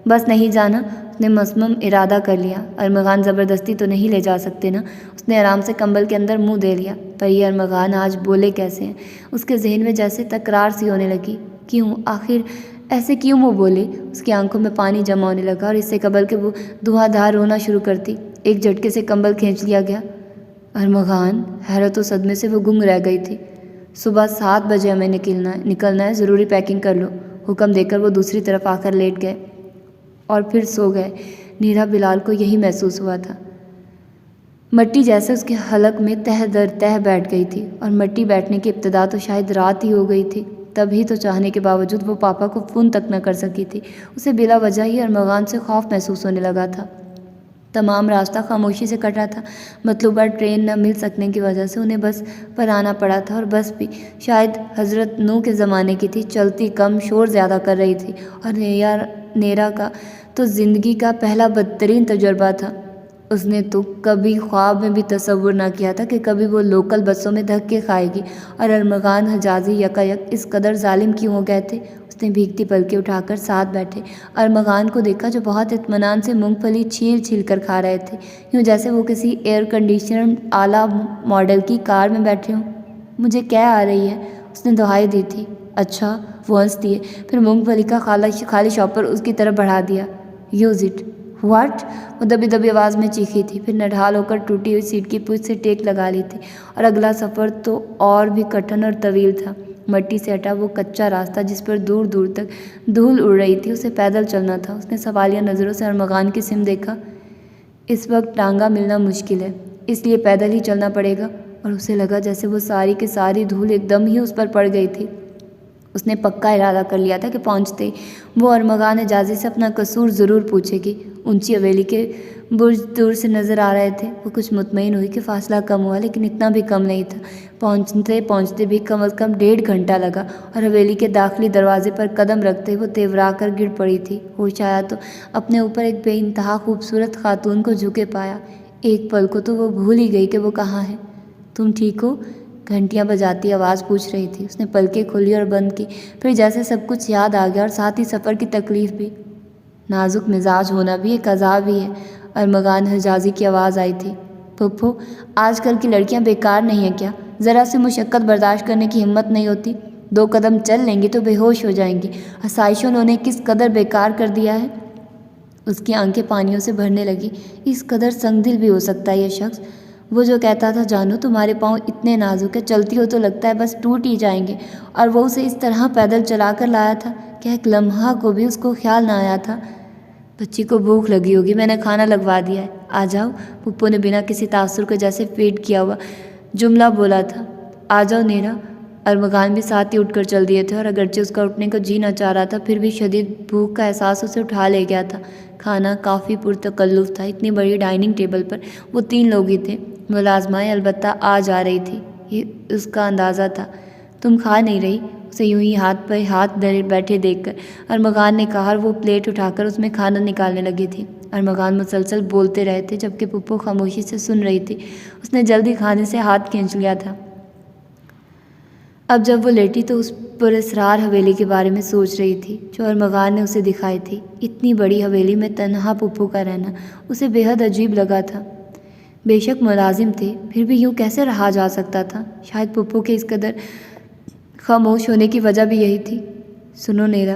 بس نہیں جانا. اس نے مصمم ارادہ کر لیا. ارمغان زبردستی تو نہیں لے جا سکتے نا. اس نے آرام سے کمبل کے اندر منہ دے لیا. پر یہ ارمغان آج بولے کیسے ہیں؟ اس کے ذہن میں جیسے تکرار سی ہونے لگی. کیوں آخر ایسے کیوں وہ بولے؟ اس کی آنکھوں میں پانی جمع ہونے لگا اور اس سے قبل کہ وہ دھواں دھار رونا شروع کرتی، ایک جھٹکے سے کمبل کھینچ لیا گیا. ارمغان، حیرت و صدمے سے وہ گنگ رہ گئی تھی. صبح 7 بجے ہمیں نکلنا ہے، ضروری پیکنگ کر لو. حکم دے کر وہ دوسری طرف آ کر لیٹ گئے اور پھر سو گئے. نیرا بلال کو یہی محسوس ہوا تھا. مٹی جیسے اس کے حلق میں تہ در تہ بیٹھ گئی تھی، اور مٹی بیٹھنے کی ابتدا تو شاید رات ہی ہو گئی تھی. تبھی تو چاہنے کے باوجود وہ پاپا کو فون تک نہ کر سکی تھی. اسے بلا وجہ ہی ارمغان سے خوف محسوس ہونے لگا تھا. تمام راستہ خاموشی سے کٹا تھا. مطلوبہ ٹرین نہ مل سکنے کی وجہ سے انہیں بس پر آنا پڑا تھا، اور بس بھی شاید حضرت نو کے زمانے کی تھی. چلتی کم، شور زیادہ کر رہی تھی. اور نیرا کا تو زندگی کا پہلا بدترین تجربہ تھا. اس نے تو کبھی خواب میں بھی تصور نہ کیا تھا کہ کبھی وہ لوکل بسوں میں دھکے کھائے گی. اور ارمغان حجازی یکایک اس قدر ظالم کیوں ہو گئے تھے؟ اس نے بھیگتی پلکیں اٹھا کر ساتھ بیٹھے ارمغان کو دیکھا، جو بہت اطمینان سے مونگ پھلی چھیل چھیل کر کھا رہے تھے، یوں جیسے وہ کسی ایئر کنڈیشنڈ اعلیٰ ماڈل کی کار میں بیٹھے ہوں. مجھے کیا آ رہی ہے؟ اس نے دہائی دی تھی. اچھا. وہ ہنس دیے، پھر مونگ پھلی کا خالی شاپر اس کی طرف بڑھا دیا. Use it. واٹ؟ وہ دبی دبی آواز میں چیخی تھی، پھر نڈھال ہو کر ٹوٹی ہوئی سیٹ کی پوچھ سے ٹیک لگا لی تھی. اور اگلا سفر تو اور بھی کٹھن اور طویل تھا. مٹی سے ہٹا وہ کچا راستہ جس پر دور دور تک دھول اڑ رہی تھی، اسے پیدل چلنا تھا. اس نے سوالیہ نظروں سے ارمغان کی سمت دیکھا. اس وقت ٹانگا ملنا مشکل ہے، اس لیے پیدل ہی چلنا پڑے گا. اور اسے لگا جیسے وہ ساری کی ساری دھول ایک دم ہی اس پر پڑ گئی تھی. اس نے پکا ارادہ کر لیا تھا کہ پہنچتے وہ ارمغان حجازی سے اپنا قصور ضرور پوچھے گی. اونچی حویلی کے برج دور سے نظر آ رہے تھے. وہ کچھ مطمئن ہوئی کہ فاصلہ کم ہوا، لیکن اتنا بھی کم نہیں تھا. پہنچتے بھی کم از کم 1.5 گھنٹہ لگا، اور حویلی کے داخلی دروازے پر قدم رکھتے وہ تیورا کر گر پڑی تھی. ہوش آیا تو اپنے اوپر ایک بے انتہا خوبصورت خاتون کو جھکے پایا. ایک پل کو تو وہ بھول ہی گئی کہ وہ کہاں ہے. تم ٹھیک ہو؟ گھنٹیاں بجاتی آواز پوچھ رہی تھی. اس نے پلکیں کھولی اور بند کی، پھر جیسے سب کچھ یاد آ گیا، اور ساتھ ہی سفر کی تکلیف بھی. نازک مزاج ہونا بھی ایک عذاب ہی ہے. ارمغان حجازی کی آواز آئی تھی. پھپھو، آج کل کی لڑکیاں بیکار نہیں ہیں کیا؟ ذرا سی مشقت برداشت کرنے کی ہمت نہیں ہوتی؟ 2 قدم چل لیں گی تو بے ہوش ہو جائیں گی. آسائشوں نے انہیں کس قدر بیکار کر دیا ہے. اس کی آنکھیں پانیوں سے بھرنے لگی. اس قدر سنگ دل بھی ہو سکتا ہے یہ شخص. وہ جو کہتا تھا، جانو تمہارے پاؤں اتنے نازک ہے، چلتی ہو تو لگتا ہے بس ٹوٹ ہی جائیں گے، اور وہ اسے اس طرح پیدل چلا کر لایا تھا. کیا ایک لمحہ کو بھی اس کو خیال نہ آیا تھا؟ بچی کو بھوک لگی ہوگی، میں نے کھانا لگوا دیا ہے، آ جاؤ. پپو نے بنا کسی تاثر کے جیسے فیڈ کیا ہوا جملہ بولا تھا. آ جاؤ نیرا. ارمغان بھی ساتھ ہی اٹھ کر چل دیے تھے، اور اگرچہ اس کا اٹھنے کو جی نہ چاہ رہا تھا، پھر بھی شدید بھوک کا احساس اسے اٹھا لے گیا تھا. کھانا کافی پرتکلف تھا. اتنی بڑی ڈائننگ ٹیبل پر وہ 3 لوگ ہی تھے. ملازمائیں البتہ آ جا رہی تھی، یہ اس کا اندازہ تھا. تم کھا نہیں رہی؟ اسے یوں ہی ہاتھ پہ ہاتھ دھرے بیٹھے دیکھ کر ارمغان نے کہا، اور وہ پلیٹ اٹھا کر اس میں کھانا نکالنے لگی تھی. ارمغان مسلسل بولتے رہے تھے، جبکہ پپو خاموشی سے سن رہی تھی. اس نے جلدی کھانے سے ہاتھ کھینچ لیا تھا. اب جب وہ لیٹی تو اس پر اسرار حویلی کے بارے میں سوچ رہی تھی جو ارمغان نے اسے دکھائی تھی. اتنی بڑی حویلی میں تنہا پپو کا رہنا اسے بے حد عجیب لگا تھا. بے شک ملازم تھے، پھر بھی یوں کیسے رہا جا سکتا تھا؟ شاید پپو کے اس قدر خاموش ہونے کی وجہ بھی یہی تھی. سنو نیرا،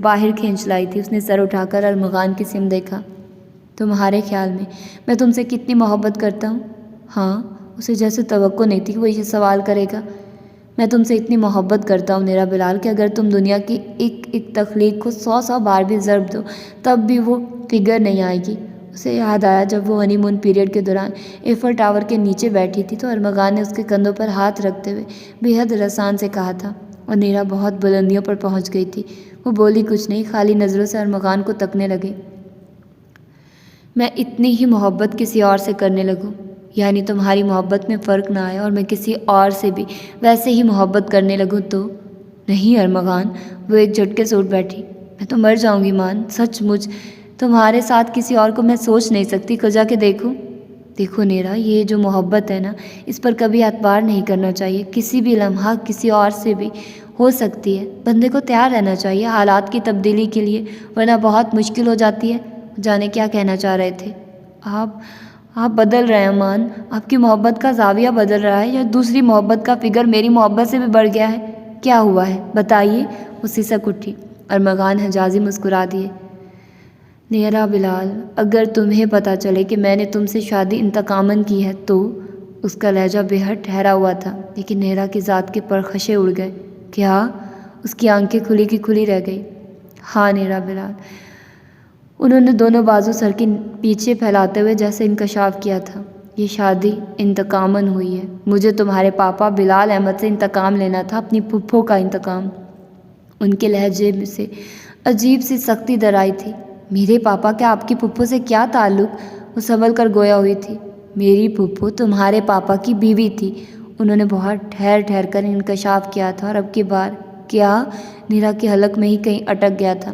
باہر کھینچ لائی تھی۔ اس نے سر اٹھا کر ارمغان کی سمت دیکھا۔ تمہارے خیال میں تم سے کتنی محبت کرتا ہوں؟ ہاں، اسے جیسے توقع نہیں تھی کہ وہ یہ سوال کرے گا۔ میں تم سے اتنی محبت کرتا ہوں نیرا بلال کہ اگر تم دنیا کی ایک تخلیق کو 100 بار بھی ضرب دو تب بھی وہ فگر نہیں آئے گی۔ اسے یاد آیا جب وہ ہنی مون پیریڈ کے دوران ایفل ٹاور کے نیچے بیٹھی تھی تو ارمغان نے اس کے کندھوں پر ہاتھ رکھتے ہوئے بے حد رسان سے کہا تھا، اور نیرا بہت بلندیوں پر پہنچ گئی تھی۔ وہ بولی کچھ نہیں، خالی نظروں سے ارمغان کو تکنے لگے۔ میں اتنی ہی محبت کسی اور سے کرنے لگوں، یعنی تمہاری محبت میں فرق نہ آئے اور میں کسی اور سے بھی ویسے ہی محبت کرنے لگوں تو؟ نہیں ارمغان، وہ ایک جھٹکے سے اٹھ بیٹھی۔ میں تو مر جاؤں گی مان، سچ مچ تمہارے ساتھ کسی اور کو میں سوچ نہیں سکتی۔ کجا کے دیکھو نیرا، یہ جو محبت ہے نا، اس پر کبھی اعتبار نہیں کرنا چاہیے۔ کسی بھی لمحہ کسی اور سے بھی ہو سکتی ہے۔ بندے کو تیار رہنا چاہیے حالات کی تبدیلی کے لیے، ورنہ بہت مشکل ہو جاتی ہے۔ جانے کیا کہنا چاہ رہے تھے آپ بدل رہے ہیں مان، آپ کی محبت کا زاویہ بدل رہا ہے، یا دوسری محبت کا فگر میری محبت سے بھی بڑھ گیا ہے؟ کیا ہوا ہے بتائیے؟ وہ سسک اٹھی۔ ارمغان حجازی مسکرا دیے۔ نیرا بلال، اگر تمہیں پتہ چلے کہ میں نے تم سے شادی انتقاماً کی ہے تو؟ اس کا لہجہ بے حد ٹھہرا ہوا تھا، لیکن نیرا کی ذات کے پرخاشے اڑ گئے۔ کیا؟ اس کی آنکھیں کھلی کی کھلی رہ گئی۔ ہاں نیرا بلال، انہوں نے دونوں بازو سر کے پیچھے پھیلاتے ہوئے جیسے انکشاف کیا تھا، یہ شادی انتقاماً ہوئی ہے۔ مجھے تمہارے پاپا بلال احمد سے انتقام لینا تھا، اپنی پھپھو کا انتقام۔ ان کے لہجے میں سے عجیب سی سختی در آئی تھی۔ میرے پاپا کا آپ کی پھپھو سے کیا تعلق؟ وہ سنبھل کر گویا ہوئی تھی۔ میری پھپھو تمہارے پاپا کی بیوی تھی، انہوں نے بہت ٹھہر کر انکشاف کیا تھا، اور اب کی بار کیا؟ نیرا کے حلق میں ہی کہیں اٹک گیا تھا،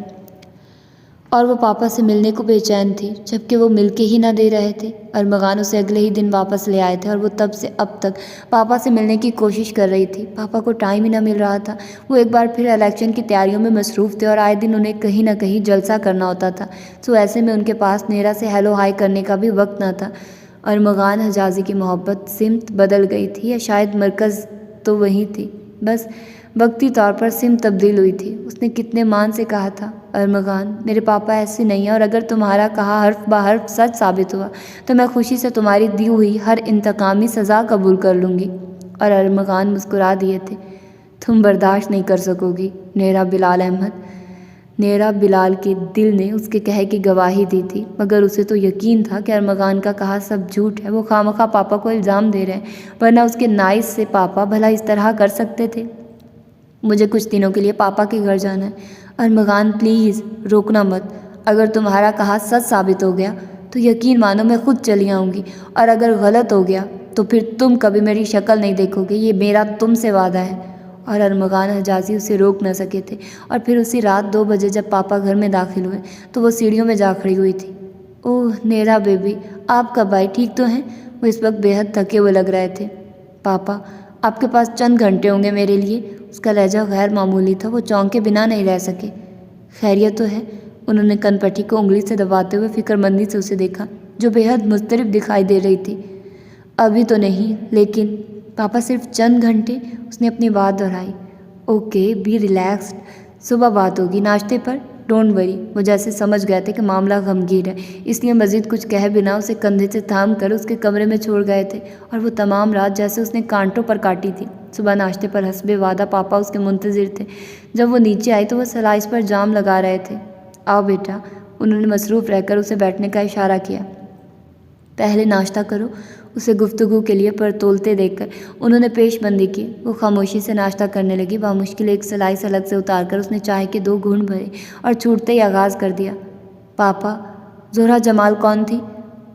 اور وہ پاپا سے ملنے کو بے چین تھی، جبکہ وہ مل کے ہی نہ دے رہے تھے۔ ارمغان اسے اگلے ہی دن واپس لے آئے تھے، اور وہ تب سے اب تک پاپا سے ملنے کی کوشش کر رہی تھی۔ پاپا کو ٹائم ہی نہ مل رہا تھا۔ وہ ایک بار پھر الیکشن کی تیاریوں میں مصروف تھے، اور آئے دن انہیں کہیں نہ کہیں جلسہ کرنا ہوتا تھا، سو ایسے میں ان کے پاس نیرا سے ہیلو ہائی کرنے کا بھی وقت نہ تھا۔ ارمغان حجازی کی محبت سمت بدل گئی تھی، یا شاید مرکز تو وہی تھی، بس وقتی طور پر سمت تبدیل ہوئی تھی۔ اس نے کتنے مان سے کہا تھا، ارمغان میرے پاپا ایسے نہیں ہیں، اور اگر تمہارا کہا حرف بہ حرف سچ ثابت ہوا تو میں خوشی سے تمہاری دی ہوئی ہر انتقامی سزا قبول کر لوں گی۔ اور ارمغان مسکرا دیے تھے۔ تم برداشت نہیں کر سکو گی نیرا بلال احمد۔ نیرا بلال کے دل نے اس کے کہے کی گواہی دی تھی، مگر اسے تو یقین تھا کہ ارمغان کا کہا سب جھوٹ ہے۔ وہ خواہ پاپا کو الزام دے رہے ہیں، ورنہ اس کے نائز سے پاپا بھلا اس طرح کر سکتے تھے؟ مجھے کچھ دنوں کے لیے پاپا کے گھر جانا ہے۔ ارمغان پلیز روکنا مت، اگر تمہارا کہا سچ ثابت ہو گیا تو یقین مانو میں خود چلی آؤں گی، اور اگر غلط ہو گیا تو پھر تم کبھی میری شکل نہیں دیکھو گے، یہ میرا تم سے وعدہ ہے۔ اور ارمغان حجازی اسے روک نہ سکے تھے، اور پھر اسی رات 2 بجے جب پاپا گھر میں داخل ہوئے تو وہ سیڑھیوں میں جا کھڑی ہوئی تھی۔ اوہ نیرا بیبی، آپ کب آئی؟ ٹھیک تو ہیں؟ وہ اس وقت بے حد تھکے ہوئے لگ رہے تھے۔ پاپا آپ کے پاس چند گھنٹے ہوں گے میرے لیے؟ اس کا لہجہ غیر معمولی تھا، وہ چونکے بنا نہیں رہ سکے۔ خیریت تو ہے؟ انہوں نے کن پٹی کو انگلی سے دباتے ہوئے فکر مندی سے اسے دیکھا، جو بے حد مضطرب دکھائی دے رہی تھی۔ ابھی تو نہیں، لیکن پاپا صرف چند گھنٹے، اس نے اپنی بات دہرائی۔ اوکے بی ریلیکسڈ، صبح بات ہوگی ناشتے پر، ڈونٹ وری۔ وہ جیسے سمجھ گئے تھے کہ معاملہ غمگین ہے، اس لیے مزید کچھ کہہ بنا اسے کندھے سے تھام کر اس کے کمرے میں چھوڑ گئے تھے، اور وہ تمام رات جیسے اس نے کانٹوں پر کاٹی تھی۔ صبح ناشتے پر حسب وعدہ پاپا اس کے منتظر تھے۔ جب وہ نیچے آئی تو وہ سلائس پر جام لگا رہے تھے۔ آؤ بیٹا، انہوں نے مصروف رہ کر اسے بیٹھنے کا اشارہ کیا۔ پہلے ناشتہ کرو، اسے گفتگو کے لیے پرتولتے دیکھ کر انہوں نے پیش بندی کی۔ وہ خاموشی سے ناشتہ کرنے لگی۔ بامشکل ایک سلائس الگ سے اتار کر اس نے چائے کے 2 گھونٹ بھرے اور چھوٹتے ہی آغاز کر دیا۔ پاپا، زہرہ جمال کون تھی؟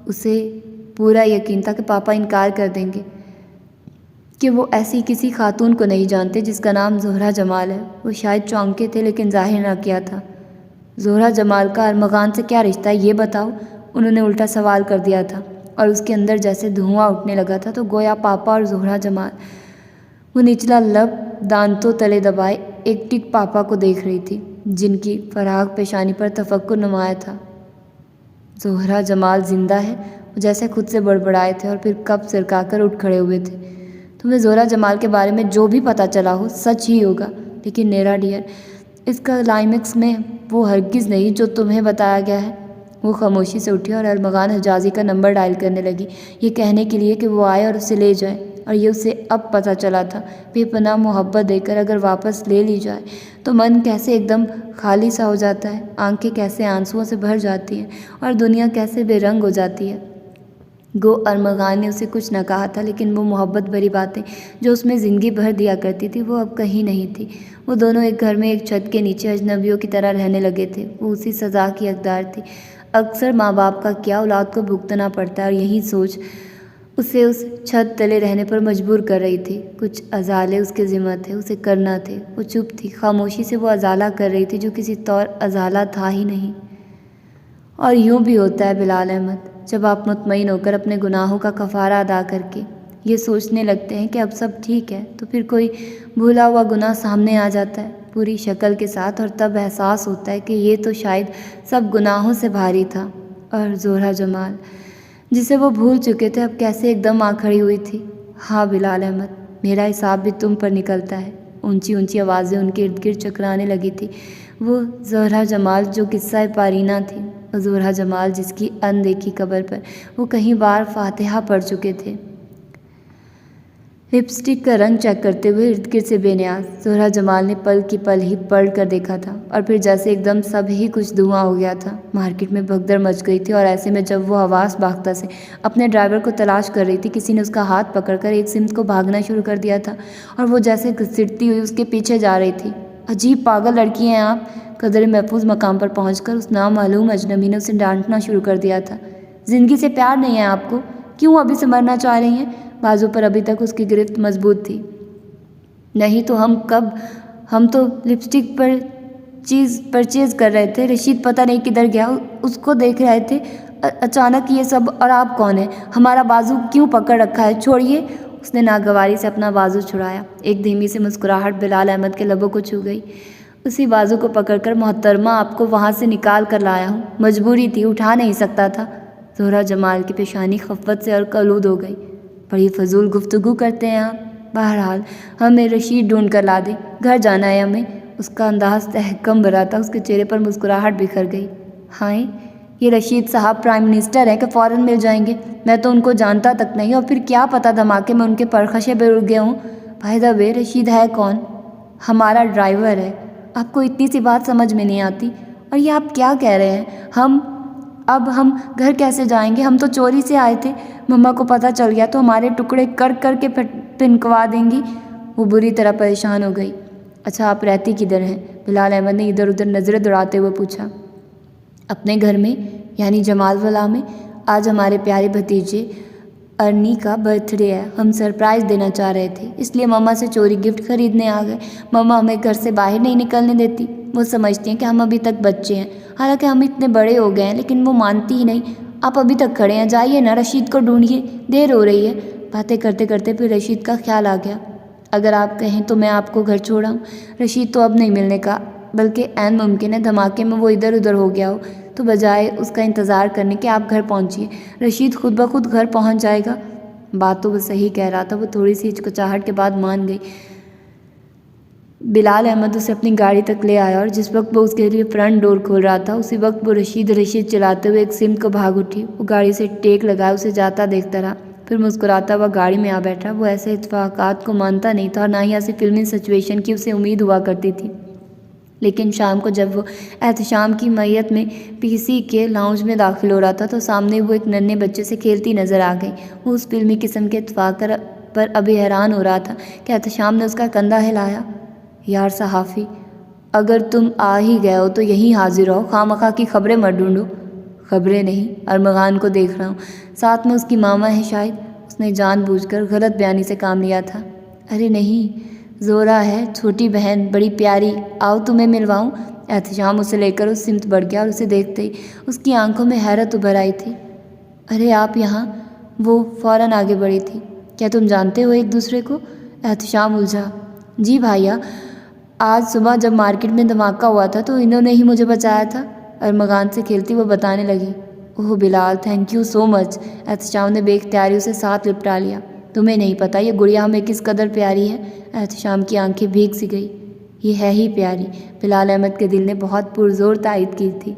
اسے پورا یقین تھا کہ پاپا انکار کر دیں گے کہ وہ ایسی کسی خاتون کو نہیں جانتے جس کا نام زہرہ جمال ہے۔ وہ شاید چونکے تھے، لیکن ظاہر نہ کیا تھا۔ زہرہ جمال کا ارمغان سے کیا رشتہ ہے یہ بتاؤ، انہوں نے الٹا سوال کر دیا تھا، اور اس کے اندر جیسے دھواں اٹھنے لگا تھا، تو گویا پاپا اور زہرہ جمال۔ وہ نچلا لب دانتوں تلے دبائے ایک ٹک پاپا کو دیکھ رہی تھی، جن کی فراخ پیشانی پر تفکر نمایاں تھا۔ زہرہ جمال زندہ ہے؟ وہ جیسے خود سے بڑبڑائے تھے، اور پھر کپ سرکا کر اٹھ کھڑے ہوئے تھے۔ تمہیں زہرہ جمال کے بارے میں جو بھی پتہ چلا ہو سچ ہی ہوگا؟ لیکن نیرا ڈیئر، اس کا کلائمیکس میں وہ ہرگز نہیں جو تمہیں بتایا گیا ہے۔ وہ خاموشی سے اٹھی اور ارمغان حجازی کا نمبر ڈائل کرنے لگی، یہ کہنے کے لیے کہ وہ آئے اور اسے لے جائے، اور یہ اسے اب پتہ چلا تھا۔ بے پناہ محبت دے کر اگر واپس لے لی جائے تو من کیسے ایک دم خالی سا ہو جاتا ہے، آنکھیں کیسے آنسوؤں سے بھر جاتی ہیں، اور دنیا کیسے بے رنگ ہو جاتی ہے۔ گو ارمغان نے اسے کچھ نہ کہا تھا، لیکن وہ محبت بھری باتیں جو اس میں زندگی بھر دیا کرتی تھی وہ اب کہیں نہیں تھی۔ وہ دونوں ایک گھر میں ایک چھت کے نیچے اجنبیوں کی طرح رہنے لگے تھے۔ وہ اسی سزا کی حقدار تھی۔ اکثر ماں باپ کا کیا اولاد کو بھگتنا پڑتا ہے، اور یہی سوچ اسے اس چھت تلے رہنے پر مجبور کر رہی تھی۔ کچھ ازالے اس کے ذمہ تھے، اسے کرنا تھے۔ وہ چپ تھی، خاموشی سے وہ ازالہ کر رہی تھی جو کسی طور ازالہ تھا ہی نہیں۔ اور یوں بھی ہوتا ہے بلال احمد، جب آپ مطمئن ہو کر اپنے گناہوں کا کفارہ ادا کر کے یہ سوچنے لگتے ہیں کہ اب سب ٹھیک ہے، تو پھر کوئی بھولا ہوا گناہ سامنے آ جاتا ہے پوری شکل کے ساتھ، اور تب احساس ہوتا ہے کہ یہ تو شاید سب گناہوں سے بھاری تھا۔ اور زہرہ جمال جسے وہ بھول چکے تھے اب کیسے ایک دم آ کھڑی ہوئی تھی۔ ہاں بلال احمد، میرا حساب بھی تم پر نکلتا ہے۔ اونچی اونچی آوازیں ان کے ارد گرد چکرانے لگی تھی۔ وہ زہرہ جمال جو قصہ پارینہ تھی، اور زہرہ جمال جس کی اندیکھی قبر پر وہ کہیں بار فاتحہ پڑھ چکے تھے۔ لپسٹک کا رنگ چیک کرتے ہوئے ارد گرد سے بے نیاز زہرہ جمال نے پل کی پل ہی پلٹ کر دیکھا تھا، اور پھر جیسے ایک دم سب ہی کچھ دھواں ہو گیا تھا۔ مارکیٹ میں بھگدڑ مچ گئی تھی، اور ایسے میں جب وہ حواس باختہ سے اپنے ڈرائیور کو تلاش کر رہی تھی، کسی نے اس کا ہاتھ پکڑ کر ایک سمت کو بھاگنا شروع کر دیا تھا، اور وہ جیسے گھسٹتی ہوئی اس کے پیچھے جا رہی تھی۔ عجیب پاگل لڑکی ہیں آپ، قدرے محفوظ مقام پر پہنچ کر اس نامعلوم اجنبی نے اسے ڈانٹنا شروع کر دیا تھا۔ زندگی سے پیار نہیں ہے آپ کو؟ کیوں ابھی سے مرنا چاہ رہی ہیں؟ بازو پر ابھی تک اس کی گرفت مضبوط تھی۔ نہیں تو ہم تو لپسٹک پر چیز پرچیز کر رہے تھے، رشید پتہ نہیں کدھر گیا، اس کو دیکھ رہے تھے، اچانک یہ سب، اور آپ کون ہیں؟ ہمارا بازو کیوں پکڑ رکھا ہے؟ چھوڑیے۔ اس نے ناگواری سے اپنا بازو چھڑایا۔ ایک دھیمی سی مسکراہٹ بلال احمد کے لبوں کو چھو گئی۔ اسی بازو کو پکڑ کر محترمہ آپ کو وہاں سے نکال کر لایا ہوں، مجبوری تھی، اٹھا نہیں سکتا تھا۔ زہرہ جمال کی پیشانی خفت سے آلود ہو گئی۔ بڑی فضول گفتگو کرتے ہیں آپ۔ بہرحال ہمیں رشید ڈھونڈ کر لا دیں، گھر جانا ہے ہمیں۔ اس کا انداز تحکم بھرا تھا، اس کے چہرے پر مسکراہٹ بکھر گئی۔ ہائے، یہ رشید صاحب پرائم منسٹر ہیں کہ فوراً مل جائیں گے؟ میں تو ان کو جانتا تک نہیں، اور پھر کیا پتہ دھماکے میں ان کے پرخاشے پہ اڑ گئے ہوں۔ بائی دا وے، رشید ہے کون؟ ہمارا ڈرائیور ہے۔ آپ کو اتنی سی بات سمجھ میں نہیں آتی؟ اور یہ آپ کیا کہہ رہے ہیں؟ اب ہم گھر کیسے جائیں گے؟ ہم تو چوری سے آئے تھے، مما کو پتہ چل گیا تو ہمارے ٹکڑے کر کر کے پنکوا دیں گی۔ وہ بری طرح پریشان ہو گئی۔ اچھا، آپ رہتی کدھر ہیں؟ بلال احمد نے ادھر ادھر نظریں دوڑاتے ہوئے پوچھا۔ اپنے گھر میں، یعنی جمال ولا میں۔ آج ہمارے پیارے بھتیجے ارنی کا برتھ ڈے ہے، ہم سرپرائز دینا چاہ رہے تھے، اس لیے مما سے چوری گفٹ خریدنے آ گئے۔ مما ہمیں گھر سے باہر نہیں نکلنے دیتی، وہ سمجھتی ہیں کہ ہم ابھی تک بچے ہیں، حالانکہ ہم اتنے بڑے ہو گئے ہیں، لیکن وہ مانتی ہی نہیں۔ آپ ابھی تک کھڑے ہیں، جائیے نا، رشید کو ڈھونڈیے، دیر ہو رہی ہے۔ باتیں کرتے کرتے پھر رشید کا خیال آ گیا۔ اگر آپ کہیں تو میں آپ کو گھر چھوڑاؤں؟ رشید تو اب نہیں ملنے کا، بلکہ عین ممکن ہے دھماکے میں وہ ادھر ادھر ہو گیا ہو، تو بجائے اس کا انتظار کرنے کے آپ گھر پہنچیے، رشید خود بخود گھر پہنچ جائے گا۔ بات تو وہ صحیح کہہ رہا تھا، وہ تھوڑی سی ہچکچاہٹ کے بعد مان گئی۔ بلال احمد اسے اپنی گاڑی تک لے آیا، اور جس وقت وہ اس کے لیے فرنٹ ڈور کھول رہا تھا، اسی وقت وہ رشید چلاتے ہوئے ایک سمت کو بھاگ اٹھی۔ وہ گاڑی سے ٹیک لگائے اسے جاتا دیکھتا رہا، پھر مسکراتا ہوا گاڑی میں آ بیٹھا۔ وہ ایسے اتفاقات کو مانتا نہیں تھا، اور نہ ہی ایسی فلمی سچویشن کی اسے امید ہوا کرتی تھی۔ لیکن شام کو جب وہ احتشام کی معیت میں پی سی کے لاؤنج میں داخل ہو رہا تھا، تو سامنے وہ ایک ننھے بچے سے کھیلتی نظر آ گئی۔ وہ اس فلمی قسم کے اتفاق پر ابھی حیران ہو رہا تھا کہ احتشام نے اس کا کندھا ہلایا۔ یار صحافی، اگر تم آ ہی گئے ہو تو یہیں حاضر ہو، خواہ مخواہ کی خبریں مت ڈھونڈو۔ خبریں نہیں، ارمغان کو دیکھ رہا ہوں، ساتھ میں اس کی ماما ہے شاید، اس نے جان بوجھ کر غلط بیانی سے کام لیا تھا۔ ارے نہیں، زورا ہے، چھوٹی بہن، بڑی پیاری، آؤ تمہیں ملواؤں۔ احتشام اسے لے کر اس سمت بڑھ گیا، اور اسے دیکھتے ہی اس کی آنکھوں میں حیرت ابھر آئی تھی۔ ارے آپ یہاں؟ وہ فوراً آگے بڑھی تھی۔ کیا تم جانتے ہو ایک دوسرے کو؟ احتشام الجھا۔ جی بھائیا، آج صبح جب مارکیٹ میں دھماکہ ہوا تھا تو انہوں نے ہی مجھے بچایا تھا، ارمغان سے کھیلتی وہ بتانے لگی۔ اوہ بلال، تھینک یو سو مچ۔ احتشام نے بے اختیاری اسے ساتھ لپٹا لیا۔ تمہیں نہیں پتہ یہ گڑیا ہمیں کس قدر پیاری ہے۔ احتشام کی آنکھیں بھیگ سی گئی۔ یہ ہے ہی پیاری، بلال احمد کے دل نے بہت پرزور تائید کی تھی۔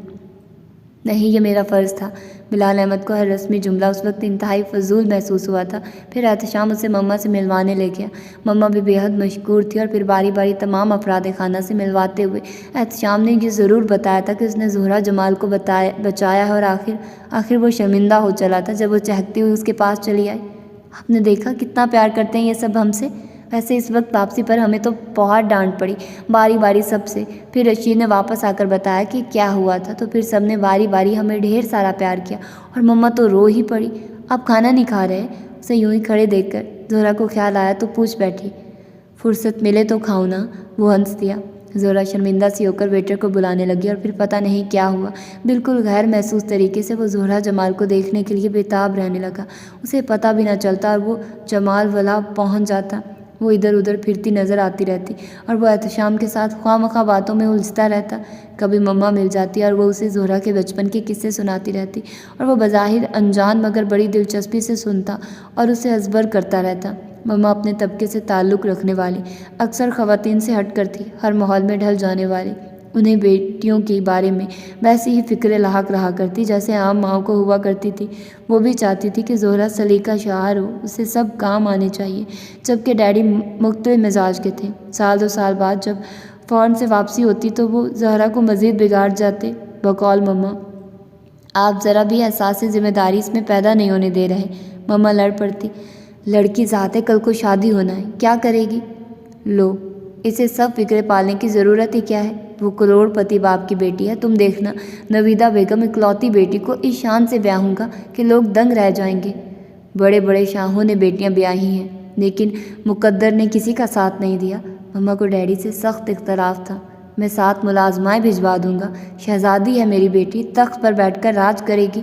نہیں، یہ میرا فرض تھا۔ بلال احمد کو ہر رسمی جملہ اس وقت انتہائی فضول محسوس ہوا تھا۔ پھر احتشام اسے مما سے ملوانے لے گیا۔ مما بھی بے حد مشکور تھی اور پھر باری باری تمام افراد خانہ سے ملواتے ہوئے احتشام نے یہ ضرور بتایا تھا کہ اس نے زہرہ جمال کو بچایا ہے، اور آخر وہ شرمندہ ہو چلا تھا جب وہ چہکتی ہوئی اس کے پاس چلی آئی۔ آپ نے دیکھا کتنا پیار کرتے ہیں یہ سب ہم سے؟ ویسے اس وقت واپسی پر ہمیں تو بہت ڈانٹ پڑی، باری باری سب سے۔ پھر رشید نے واپس آ کر بتایا کہ کیا ہوا تھا، تو پھر سب نے باری باری ہمیں ڈھیر سارا پیار کیا، اور مما تو رو ہی پڑی۔ آپ کھانا نہیں کھا رہے؟ اسے یوں ہی کھڑے دیکھ کر زہرہ کو خیال آیا تو پوچھ بیٹھی۔ فرصت ملے تو کھاؤں نا، وہ ہنس دیا۔ زہرہ شرمندہ سی ہو کر ویٹر کو بلانے لگی، اور پھر پتہ نہیں کیا ہوا، بالکل غیر محسوس طریقے سے وہ زہرہ جمال کو دیکھنے کے لیے بےتاب رہنے لگا۔ اسے پتہ بھی نہ چلتا اور وہ جمال والا پہنچ جاتا۔ وہ ادھر ادھر پھرتی نظر آتی رہتی، اور وہ احتشام کے ساتھ خواہ مخواہ باتوں میں الجھتا رہتا۔ کبھی مما مل جاتی اور وہ اسے زہرہ کے بچپن کے قصے سناتی رہتی، اور وہ بظاہر انجان مگر بڑی دلچسپی سے سنتا اور اسے ازبر کرتا رہتا۔ مما اپنے طبقے سے تعلق رکھنے والی، اکثر خواتین سے ہٹ کر تھی، ہر ماحول میں ڈھل جانے والی۔ انہیں بیٹیوں کے بارے میں ویسی ہی فکر لاحق رہا کرتی جیسے عام ماؤں کو ہوا کرتی تھی۔ وہ بھی چاہتی تھی کہ زہرہ سلیقہ شعار ہو، اسے سب کام آنے چاہیے، جبکہ ڈیڈی مختلف مزاج کے تھے۔ سال دو سال بعد جب فورن سے واپسی ہوتی تو وہ زہرہ کو مزید بگاڑ جاتے، بقول مما آپ ذرا بھی احساس ذمہ داری اس میں پیدا نہیں ہونے دے رہے۔ مما لڑ پڑتی، لڑکی ذات ہے، کل کو شادی ہونا ہے، کیا کرے گی؟ لو، اسے سب فکرے پالنے کی ضرورت ہی کیا ہے؟ وہ کروڑ پتی باپ کی بیٹی ہے۔ تم دیکھنا، نویدہ بیگم اکلوتی بیٹی کو اس شان سے بیاہوں گا کہ لوگ دنگ رہ جائیں گے۔ بڑے بڑے شاہوں نے بیٹیاں بیاہی ہیں، لیکن مقدر نے کسی کا ساتھ نہیں دیا۔ مما کو ڈیڈی سے سخت اختلاف تھا۔ میں 7 ملازمائیں بھجوا دوں گا، شہزادی ہے میری بیٹی، تخت پر بیٹھ کر راج کرے گی۔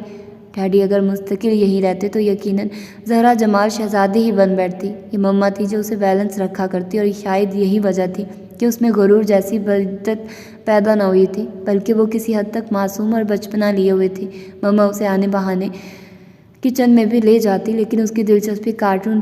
ڈیڈی اگر مستقل یہیں رہتے تو یقیناً زہرہ جمال شہزادی ہی بن بیٹھتی۔ یہ مما تھی جو اسے بیلنس رکھا کرتی، اور شاید یہی وجہ تھی کہ اس میں غرور جیسی بدت پیدا نہ ہوئی تھی، بلکہ وہ کسی حد تک معصوم اور بچپنا لیے ہوئے تھی۔ مما اسے آنے بہانے کچن میں بھی لے جاتی، لیکن اس کی دلچسپی کارٹون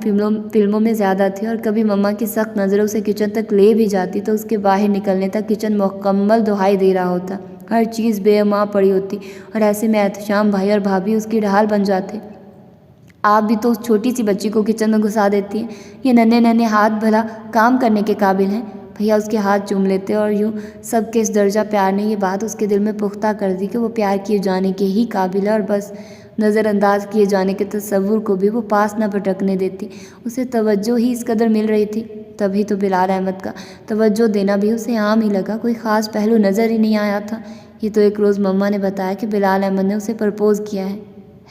فلموں میں زیادہ تھی، اور کبھی مما کی سخت نظروں سے کچن تک لے بھی جاتی تو اس کے باہر نکلنے تک کچن مکمل دہائی دے رہا ہوتا، ہر چیز بے ماں پڑی ہوتی، اور ایسے میں احتشام بھائی اور بھابھی اس کی ڈھال بن جاتے۔ آپ بھی تو اس چھوٹی سی بچی کو کچن میں گھسا دیتی ہیں، یہ ننھے ننھے ہاتھ بھلا کام کرنے کے قابل ہیں؟ بھیا اس کے ہاتھ چوم لیتے، اور یوں سب کے اس درجہ پیار نے یہ بات اس کے دل میں پختہ کر دی کہ وہ پیار کیے جانے کے ہی قابل ہے، اور بس نظر انداز کیے جانے کے تصور کو بھی وہ پاس نہ بھٹکنے دیتی۔ اسے توجہ ہی اس قدر مل رہی تھی، تبھی تو بلال احمد کا توجہ دینا بھی اسے عام ہی لگا، کوئی خاص پہلو نظر ہی نہیں آیا تھا۔ یہ تو ایک روز مما نے بتایا کہ بلال احمد نے اسے پرپوز کیا ہے۔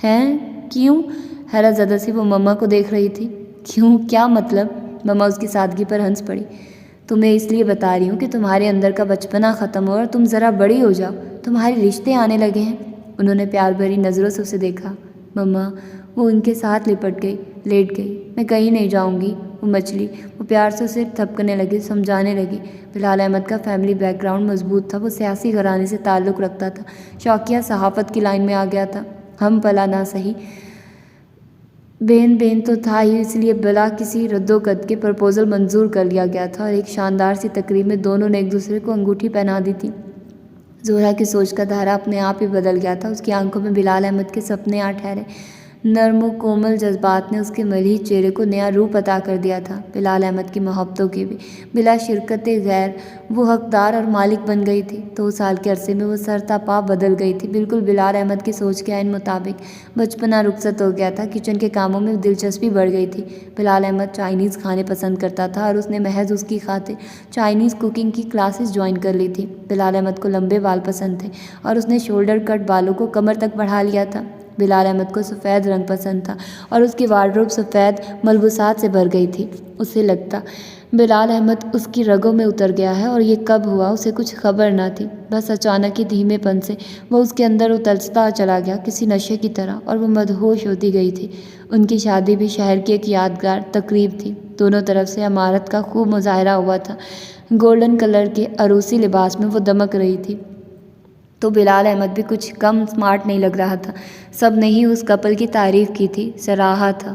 ہیں؟ کیوں؟ حیرت زدہ سی وہ مما کو دیکھ رہی تھی۔ کیوں؟ کیا مطلب؟ مما اس کی سادگی پر ہنس پڑی۔ تمہیں اس لیے بتا رہی ہوں کہ تمہارے اندر کا بچپنا ختم ہو اور تم ذرا بڑی ہو جاؤ، تمہارے رشتے آنے لگے ہیں۔ انہوں نے پیار بھری نظروں سے اسے دیکھا۔ مما، وہ ان کے ساتھ لپٹ گئی، لیٹ گئی۔ میں کہیں نہیں جاؤں گی، وہ مچلی۔ وہ پیار سے اسے تھپکنے لگی، سمجھانے لگی۔ بلال احمد کا فیملی بیک گراؤنڈ مضبوط تھا، وہ سیاسی گھرانے سے تعلق رکھتا تھا، شوقیہ صحافت کی لائن میں آ گیا تھا۔ ہم پلا نہ سہی بین تو تھا ہی، اس لیے بلا کسی رد و قد کے پرپوزل منظور کر لیا گیا تھا، اور ایک شاندار سی تقریب میں دونوں نے ایک دوسرے کو انگوٹھی پہنا دی تھی۔ زہرہ کی سوچ کا دھارا اپنے آپ ہی بدل گیا تھا، اس کی آنکھوں میں بلال احمد کے سپنے آ ٹھہرے، نرم و کومل جذبات نے اس کے ملح چہرے کو نیا روپ عطا کر دیا تھا۔ بلال احمد کی محبتوں کی بھی بلا شرکت غیر وہ حقدار اور مالک بن گئی تھی۔ 2 سال کے عرصے میں وہ سرتاپا بدل گئی تھی، بالکل بلال احمد کی سوچ کے عین مطابق۔ بچپنا رخصت ہو گیا تھا، کچن کے کاموں میں دلچسپی بڑھ گئی تھی۔ بلال احمد چائنیز کھانے پسند کرتا تھا، اور اس نے محض اس کی خاطر چائنیز کوکنگ کی کلاسز جوائن کر لی تھی۔ بلال احمد کو لمبے بال پسند تھے، اور اس نے شولڈر کٹ بالوں کو کمر تک بڑھا لیا تھا۔ بلال احمد کو سفید رنگ پسند تھا، اور اس کی وارڈروب سفید ملبوسات سے بھر گئی تھی۔ اسے لگتا بلال احمد اس کی رگوں میں اتر گیا ہے، اور یہ کب ہوا اسے کچھ خبر نہ تھی، بس اچانک ہی دھیمے پن سے وہ اس کے اندر اترتا چلا گیا کسی نشے کی طرح، اور وہ مدہوش ہوتی گئی تھی۔ ان کی شادی بھی شہر کی ایک یادگار تقریب تھی، دونوں طرف سے عمارت کا خوب مظاہرہ ہوا تھا۔ گولڈن کلر کے عروسی لباس میں وہ دمک رہی تھی، تو بلال احمد بھی کچھ کم سمارٹ نہیں لگ رہا تھا۔ سب نے ہی اس کپل کی تعریف کی تھی، سراہا تھا۔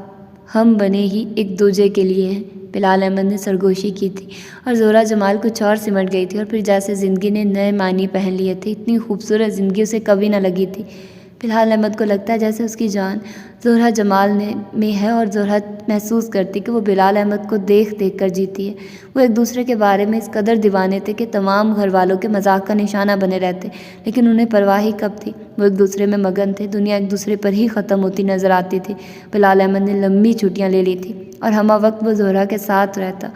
ہم بنے ہی ایک دوجے کے لیے ہیں۔ بلال احمد نے سرگوشی کی تھی اور زہرہ جمال کچھ اور سمٹ گئی تھی، اور پھر جیسے زندگی نے نئے معنی پہن لیے تھے۔ اتنی خوبصورت زندگی اسے کبھی نہ لگی تھی۔ بلال احمد کو لگتا ہے جیسے اس کی جان زہرہ جمال میں ہے، اور زہرہ محسوس کرتی کہ وہ بلال احمد کو دیکھ دیکھ کر جیتی ہے۔ وہ ایک دوسرے کے بارے میں اس قدر دیوانے تھے کہ تمام گھر والوں کے مذاق کا نشانہ بنے رہتے، لیکن انہیں پرواہ ہی کب تھی۔ وہ ایک دوسرے میں مگن تھے، دنیا ایک دوسرے پر ہی ختم ہوتی نظر آتی تھی۔ بلال احمد نے لمبی چھٹیاں لے لی تھی اور ہمہ وقت وہ زہرہ کے ساتھ رہتا،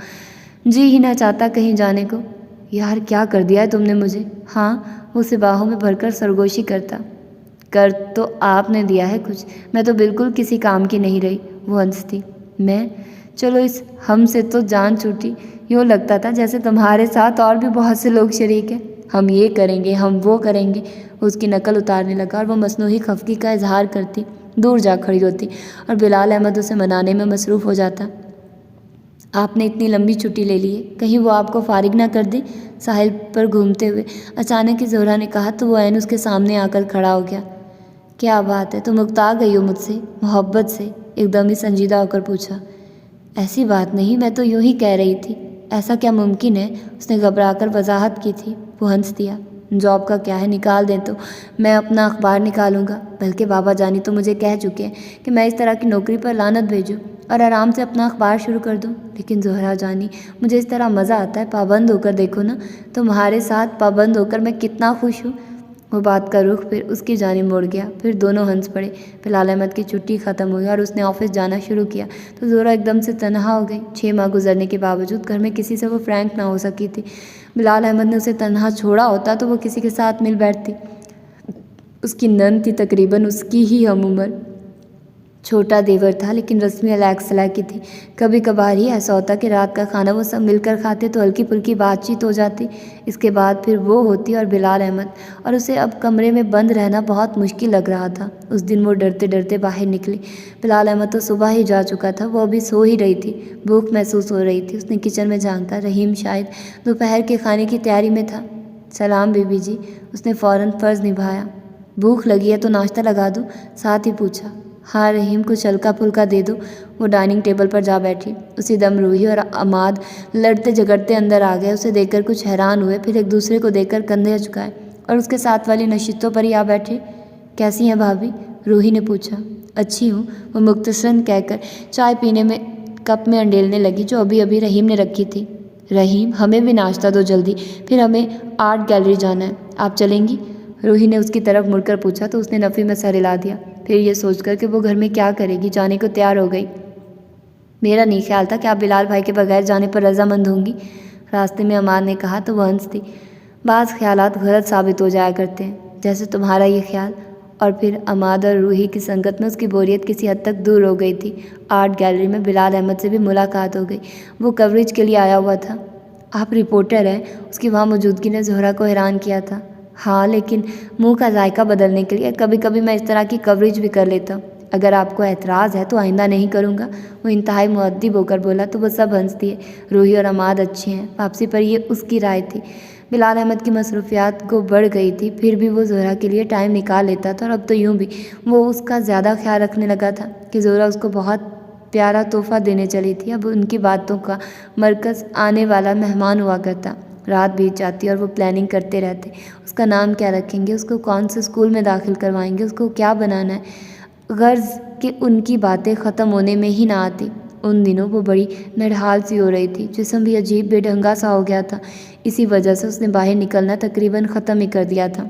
جی ہی نہ چاہتا کہیں جانے کو۔ یار کیا کر دیا ہے تم نے مجھے؟ ہاں، وہ اسے باہوں میں بھر کر سرگوشی کرتا۔ کر تو آپ نے دیا ہے کچھ، میں تو بالکل کسی کام کی نہیں رہی۔ وہ ہنستی۔ میں؟ چلو اس ہم سے تو جان چھوٹی۔ یوں لگتا تھا جیسے تمہارے ساتھ اور بھی بہت سے لوگ شریک ہیں۔ ہم یہ کریں گے، ہم وہ کریں گے۔ وہ اس کی نقل اتارنے لگا اور وہ مصنوعی خفگی کا اظہار کرتی دور جا کھڑی ہوتی، اور بلال احمد اسے منانے میں مصروف ہو جاتا۔ آپ نے اتنی لمبی چھٹی لے لی ہے، کہیں وہ آپ کو فارغ نہ کر دے؟ ساحل پر گھومتے ہوئے اچانک ہی زہرہ نے کہا تو وہ عین اس کے سامنے آ کر کھڑا ہو گیا۔ کیا بات ہے، تم اکتا گئی ہو مجھ سے؟ محبت سے ایک دم ہی سنجیدہ ہو کر پوچھا۔ ایسی بات نہیں، میں تو یوں ہی کہہ رہی تھی۔ ایسا کیا ممکن ہے؟ اس نے گھبرا کر وضاحت کی تھی۔ وہ ہنس دیا۔ جاب کا کیا ہے، نکال دیں تو میں اپنا اخبار نکالوں گا، بلکہ بابا جانی تو مجھے کہہ چکے ہیں کہ میں اس طرح کی نوکری پر لعنت بھیجوں اور آرام سے اپنا اخبار شروع کر دوں۔ لیکن زہرہ جانی، مجھے اس طرح مزہ آتا ہے، پابند ہو کر دیکھو نا، تمہارے ساتھ پابند ہو کر میں کتنا خوش ہوں۔ وہ بات کا رخ پھر اس کی جانب مڑ گیا، پھر دونوں ہنس پڑے۔ بلال احمد کی چھٹی ختم ہوئی اور اس نے آفس جانا شروع کیا تو زہرہ ایک دم سے تنہا ہو گئی۔ 6 ماہ گزرنے کے باوجود گھر میں کسی سے وہ فرینک نہ ہو سکی تھی۔ بلال احمد نے اسے تنہا چھوڑا ہوتا تو وہ کسی کے ساتھ مل بیٹھتی۔ اس کی نند تھی تقریباً اس کی ہی ہم عمر، چھوٹا دیور تھا لیکن رسمی الیک سلیک کی تھی۔ کبھی کبھار ہی ایسا ہوتا کہ رات کا کھانا وہ سب مل کر کھاتے تو ہلکی پھلکی بات چیت ہو جاتی۔ اس کے بعد پھر وہ ہوتی اور بلال احمد، اور اسے اب کمرے میں بند رہنا بہت مشکل لگ رہا تھا۔ اس دن وہ ڈرتے ڈرتے باہر نکلی۔ بلال احمد تو صبح ہی جا چکا تھا، وہ ابھی سو ہی رہی تھی۔ بھوک محسوس ہو رہی تھی۔ اس نے کچن میں جھانکا، رحیم شاید دوپہر کے کھانے کی تیاری میں تھا۔ سلام بی بی جی، اس نے فوراً فرض نبھایا۔ بھوک لگی ہے تو ناشتہ لگا دوں؟ ساتھ ہی پوچھا۔ ہاں رحیم، کچھ ہلکا پھلکا دے دو۔ وہ ڈائننگ ٹیبل پر جا بیٹھی۔ اسی دم روحی اور عماد لڑتے جھگڑتے اندر آ گئے۔ اسے دیکھ کر کچھ حیران ہوئے، پھر ایک دوسرے کو دیکھ کر کندھے جھکائے اور اس کے ساتھ والی نشستوں پر ہی آ بیٹھے۔ کیسی ہیں بھابھی؟ روحی نے پوچھا۔ اچھی ہوں، وہ مختصراً کہہ کر چائے پینے میں کپ میں انڈیلنے لگی جو ابھی ابھی رحیم نے رکھی تھی۔ رحیم، ہمیں بھی ناشتہ دو جلدی، پھر ہمیں آرٹ گیلری جانا ہے۔ آپ چلیں گی؟ روحی نے اس کی طرف مڑ کر پوچھا تو اس نے نفی میں سر ہلا دیا، پھر یہ سوچ کر کہ وہ گھر میں کیا کرے گی جانے کو تیار ہو گئی۔ میرا نہیں خیال تھا کہ آپ بلال بھائی کے بغیر جانے پر رضامند ہوں گی، راستے میں عماد نے کہا تو وہ ہنس دی۔ بعض خیالات غلط ثابت ہو جایا کرتے ہیں، جیسے تمہارا یہ خیال۔ اور پھر عماد اور روحی کی سنگت میں اس کی بوریت کسی حد تک دور ہو گئی تھی۔ آرٹ گیلری میں بلال احمد سے بھی ملاقات ہو گئی۔ وہ کوریج کے لیے آیا ہوا تھا۔ آپ رپورٹر ہیں؟ اس کی وہاں موجودگی نے زہرہ کو حیران کیا تھا۔ ہاں، لیکن منہ کا ذائقہ بدلنے کے لیے کبھی کبھی میں اس طرح کی کوریج بھی کر لیتا ہوں۔ اگر آپ کو اعتراض ہے تو آئندہ نہیں کروں گا، وہ انتہائی مؤدب ہو کر بولا تو وہ سب ہنس دیے۔ روحی اور عماد اچھے ہیں، واپسی پر یہ اس کی رائے تھی۔ بلال احمد کی مصروفیات کو بڑھ گئی تھی، پھر بھی وہ زہرہ کے لیے ٹائم نکال لیتا تھا، اور اب تو یوں بھی وہ اس کا زیادہ خیال رکھنے لگا تھا کہ زہرہ اس کو بہت پیارا تحفہ دینے چلی تھی۔ اب ان کی باتوں کا مرکز آنے والا مہمان ہوا کرتا۔ رات بیت جاتی اور وہ پلاننگ کرتے رہتے، اس کا نام کیا رکھیں گے، اس کو کون سے اسکول میں داخل کروائیں گے، اس کو کیا بنانا ہے، غرض کہ ان کی باتیں ختم ہونے میں ہی نہ آتی۔ ان دنوں وہ بڑی نڈھال سی ہو رہی تھی، جسم بھی عجیب بے ڈھنگا سا ہو گیا تھا۔ اسی وجہ سے اس نے باہر نکلنا تقریباً ختم ہی کر دیا تھا۔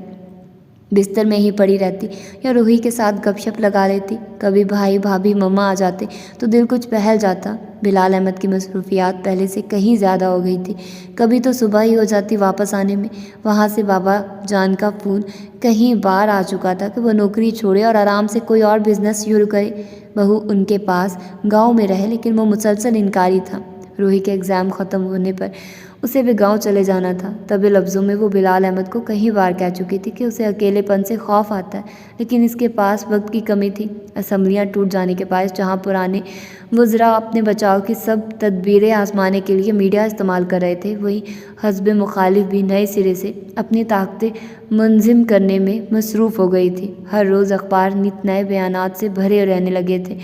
بستر میں ہی پڑی رہتی یا روحی کے ساتھ گپ شپ لگا لیتی۔ کبھی بھائی بھابھی مما آ جاتے تو دل کچھ بہل جاتا۔ بلال احمد کی مصروفیات پہلے سے کہیں زیادہ ہو گئی تھی۔ کبھی تو صبح ہی ہو جاتی واپس آنے میں۔ وہاں سے بابا جان کا فون کہیں بار آ چکا تھا کہ وہ نوکری چھوڑے اور آرام سے کوئی اور بزنس شروع کرے۔ بہو ان کے پاس گاؤں میں رہے، لیکن وہ مسلسل انکاری تھا۔ روحی کے ایگزام ختم ہونے پر اسے بھی گاؤں چلے جانا تھا۔ طبع لفظوں میں وہ بلال احمد کو کئی بار کہہ چکی تھی کہ اسے اکیلے پن سے خوف آتا ہے، لیکن اس کے پاس وقت کی کمی تھی۔ اسمبلیاں ٹوٹ جانے کے باعث جہاں پرانے وزراء اپنے بچاؤ کی سب تدبیریں آزمانے کے لیے میڈیا استعمال کر رہے تھے، وہیں حزب مخالف بھی نئے سرے سے اپنی طاقتیں منظم کرنے میں مصروف ہو گئی تھی۔ ہر روز اخبار نت نئے بیانات سے بھرے رہنے لگے تھے۔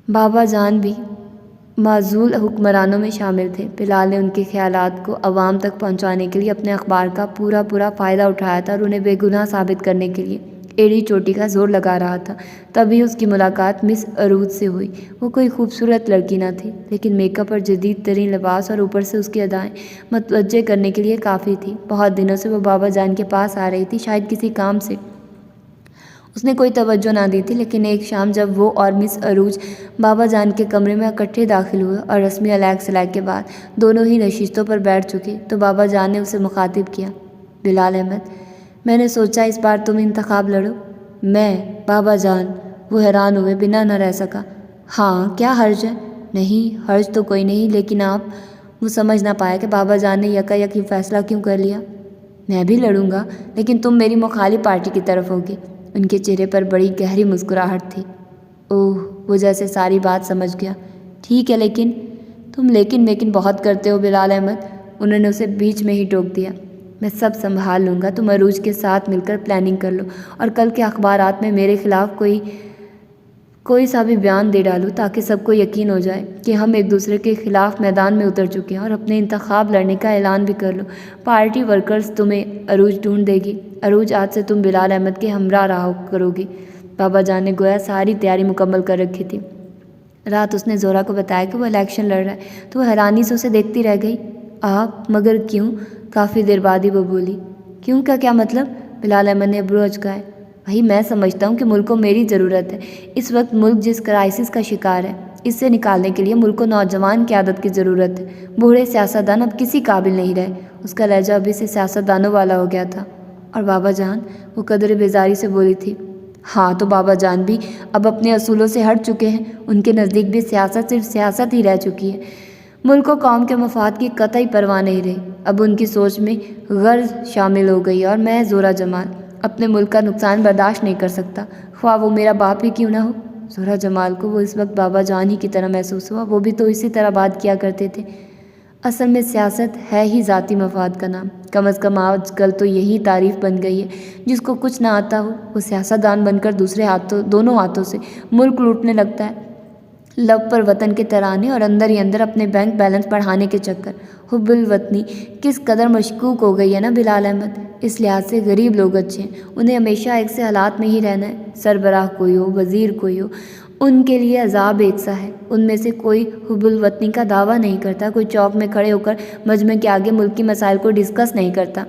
بابا جان بھی معزول حکمرانوں میں شامل تھے۔ بلال نے ان کے خیالات کو عوام تک پہنچانے کے لیے اپنے اخبار کا پورا فائدہ اٹھایا تھا اور انہیں بے گناہ ثابت کرنے کے لیے ایڑی چوٹی کا زور لگا رہا تھا۔ تبھی اس کی ملاقات مس عروج سے ہوئی۔ وہ کوئی خوبصورت لڑکی نہ تھی، لیکن میک اپ اور جدید ترین لباس اور اوپر سے اس کی ادائیں متوجہ کرنے کے لیے کافی تھی۔ بہت دنوں سے وہ بابا جان کے پاس آ رہی تھی، شاید کسی کام سے۔ اس نے کوئی توجہ نہ دی تھی، لیکن ایک شام جب وہ اور مس عروج بابا جان کے کمرے میں اکٹھے داخل ہوئے اور رسمی علیق سلیق کے بعد دونوں ہی نشستوں پر بیٹھ چکے تو بابا جان نے اسے مخاطب کیا، بلال احمد، میں نے سوچا اس بار تم انتخاب لڑو۔ میں؟ بابا جان؟ وہ حیران ہوئے بنا نہ رہ سکا۔ ہاں، کیا حرج ہے؟ نہیں، حرج تو کوئی نہیں، لیکن آپ؟ وہ سمجھ نہ پایا کہ بابا جان نے یکایک یہ فیصلہ کیوں کر لیا۔ میں بھی لڑوں گا، لیکن تم میری مخالف پارٹی کی طرف ہوگی۔ ان کے چہرے پر بڑی گہری مسکراہٹ تھی۔ اوہ، وہ جیسے ساری بات سمجھ گیا۔ ٹھیک ہے، لیکن تم لیکن بہت کرتے ہو بلال احمد، انہوں نے اسے بیچ میں ہی ٹوک دیا۔ میں سب سنبھال لوں گا، تم عروج کے ساتھ مل کر پلاننگ کر لو اور کل کے اخبارات میں میرے خلاف کوئی سا بھی بیان دے ڈالو تاکہ سب کو یقین ہو جائے کہ ہم ایک دوسرے کے خلاف میدان میں اتر چکے ہیں، اور اپنے انتخاب لڑنے کا اعلان بھی کر لو۔ پارٹی ورکرز تمہیں عروج ڈھونڈ دے گی۔ عروج، آج سے تم بلال احمد کے ہمراہ رہا کرو گی۔ بابا جان نے گویا ساری تیاری مکمل کر رکھی تھی۔ رات اس نے زہرا کو بتایا کہ وہ الیکشن لڑ رہا ہے تو وہ حیرانی سے اسے دیکھتی رہ گئی۔ آپ؟ مگر کیوں؟ کافی دیر بعد ہی وہ بولی۔ کیوں کا کیا مطلب؟ بلال احمد نے ابرو اچکائے۔ وہی میں سمجھتا ہوں کہ ملک کو میری ضرورت ہے۔ اس وقت ملک جس کرائسس کا شکار ہے، اس سے نکالنے کے لیے ملک کو نوجوان قیادت کی ضرورت ہے۔ بوڑھے سیاستدان اب کسی قابل نہیں رہے۔ اس کا لہجہ ابھی سے سیاستدانوں والا ہو گیا تھا۔ اور بابا جان؟ وہ قدر بیزاری سے بولی تھی۔ ہاں، تو بابا جان بھی اب اپنے اصولوں سے ہٹ چکے ہیں۔ ان کے نزدیک بھی سیاست صرف سیاست ہی رہ چکی ہے۔ ملک و قوم کے مفاد کی قطعی پرواہ نہیں رہی۔ اب ان کی سوچ میں غرض شامل ہو گئی اور میں زہرا جمال اپنے ملک کا نقصان برداشت نہیں کر سکتا، خواہ وہ میرا باپ ہی کیوں نہ ہو۔ زہرا جمال کو وہ اس وقت بابا جان ہی کی طرح محسوس ہوا۔ وہ بھی تو اسی طرح بات کیا کرتے تھے۔ اصل میں سیاست ہے ہی ذاتی مفاد کا نام۔ کم از کم آج کل تو یہی تعریف بن گئی ہے۔ جس کو کچھ نہ آتا ہو وہ سیاستدان بن کر دونوں ہاتھوں سے ملک لوٹنے لگتا ہے۔ لب پر وطن کے ترانے اور اندر ہی اندر اپنے بینک بیلنس بڑھانے کے چکر۔ حب الوطنی کس قدر مشکوک ہو گئی ہے نا بلال احمد۔ اس لحاظ سے غریب لوگ اچھے ہیں، انہیں ہمیشہ ایک سے حالات میں ہی رہنا ہے۔ سربراہ کوئی ہو، وزیر کوئی ہو، ان کے لیے عذاب ایک سا ہے۔ ان میں سے کوئی حب الوطنی کا دعویٰ نہیں کرتا، کوئی چوک میں کھڑے ہو کر مجمع کے آگے ملکی مسائل کو ڈسکس نہیں کرتا۔